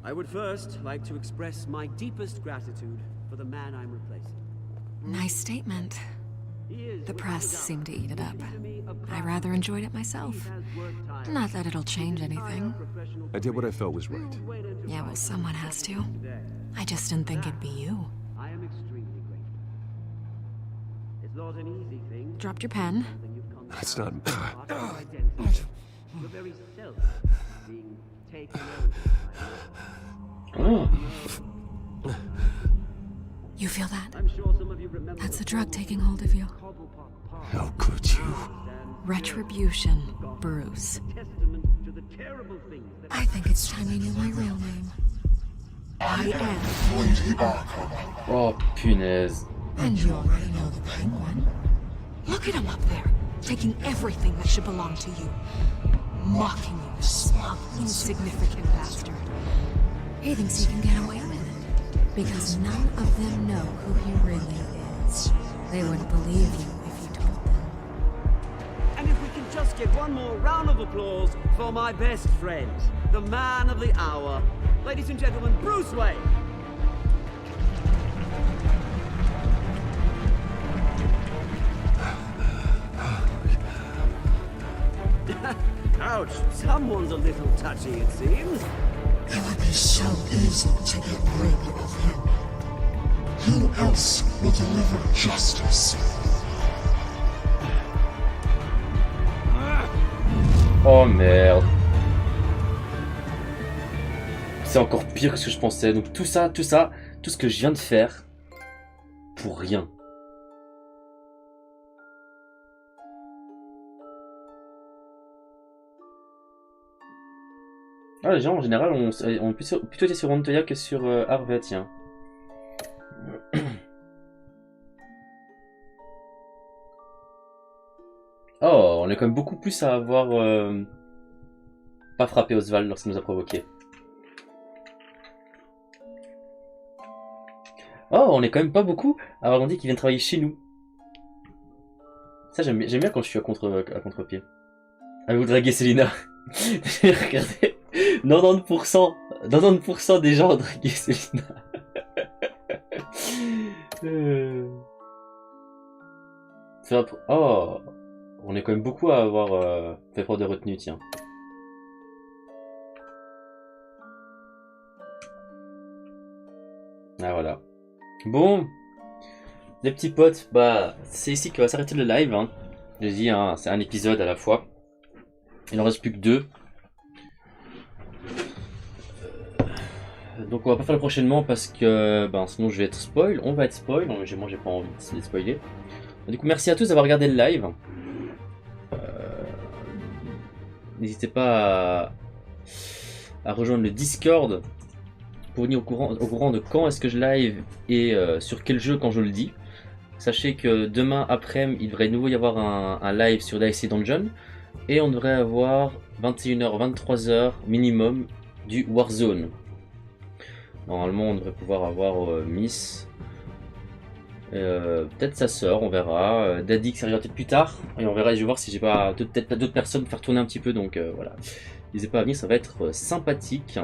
I would first like to express my deepest gratitude for the man I'm replacing. Nice statement. The press seemed to eat it up. I rather enjoyed it myself. Not that it'll change anything. I did what I felt was right. Yeah, well, someone has to. I just didn't think it'd be you. I am extremely grateful. It's not an easy thing. Dropped your pen. That's not... Your very self being taken over. You feel that? I'm sure some of you remember. That's the drug taking hold of you. How could you? Retribution, Bruce. I think it's time you knew my real name. I am. Oh punaise. And you already know the Penguin. Look at him up there, taking everything that should belong to you. Mocking you, smug, insignificant bastard. He thinks he can get away with it. Because none of them know who he really is. They wouldn't believe you if you told them. And if we can just get one more round of applause for my best friend, the man of the hour, ladies and gentlemen, Bruce Wayne. Ouch, someone's a little touchy, it seems. It would be so easy to get rid of him. Who else will deliver justice? Oh merde. C'est encore pire que ce que je pensais. Donc tout ça, tout ce que je viens de faire, pour rien. Ah, les gens en général ont plutôt été sur Montoya que sur Harvey, tiens. Oh, on est quand même beaucoup plus à avoir pas frappé Oswald lorsqu'il nous a provoqué. Oh, on est quand même pas beaucoup à avoir dit qu'il vient travailler chez nous. Ça, j'aime bien quand je suis à contre-pied. Avez-vous dragué Célina? Regardez, 90% des gens ont dragué Célina. Oh, on est quand même beaucoup à avoir fait preuve de retenue, tiens. Ah voilà. Bon, les petits potes, bah c'est ici que va s'arrêter le live. Hein. Je dis, hein, c'est un épisode à la fois. Il en reste plus que 2. Donc on va pas faire le prochainement parce que sinon je vais être spoil. On va être spoil. Moi j'ai pas envie de spoiler. Du coup merci à tous d'avoir regardé le live. N'hésitez pas à rejoindre le Discord pour venir au courant de quand est-ce que je live et sur quel jeu quand je le dis. Sachez que demain après-midi il devrait de nouveau y avoir un live sur Dicey Dungeon et on devrait avoir 21h 23h minimum du Warzone. Normalement on devrait pouvoir avoir Miss, peut-être sa sœur, on verra, Daddy qui arrivera peut-être plus tard et on verra, je vais voir si j'ai pas peut-être d'autres personnes pour faire tourner un petit peu, donc voilà. N'hésitez pas à venir, ça va être sympathique.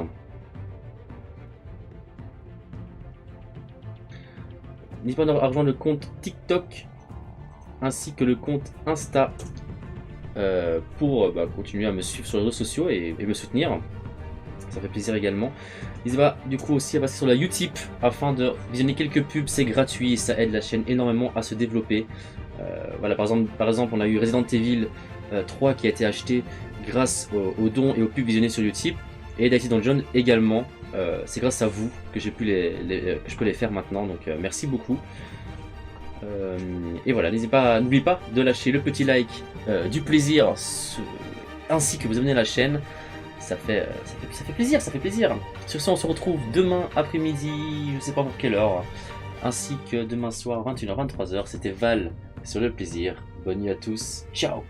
N'hésitez pas à rejoindre le compte TikTok ainsi que le compte Insta pour continuer à me suivre sur les réseaux sociaux et me soutenir. Ça fait plaisir également. N'hésitez pas du coup aussi à passer sur la Utip afin de visionner quelques pubs, c'est gratuit et ça aide la chaîne énormément à se développer. Voilà, par exemple on a eu Resident Evil 3 qui a été acheté grâce aux dons et aux pubs visionnés sur Utip, et Dicey Dungeon également. C'est grâce à vous que j'ai pu que je peux les faire maintenant, donc merci beaucoup. Et voilà, n'oubliez pas de lâcher le petit like, du plaisir, ainsi que vous abonner à la chaîne. Ça fait plaisir, ça fait plaisir. Sur ce, on se retrouve demain après-midi, je sais pas pour quelle heure, ainsi que demain soir 21h 23h. C'était Val sur le plaisir. Bonne nuit à tous. Ciao.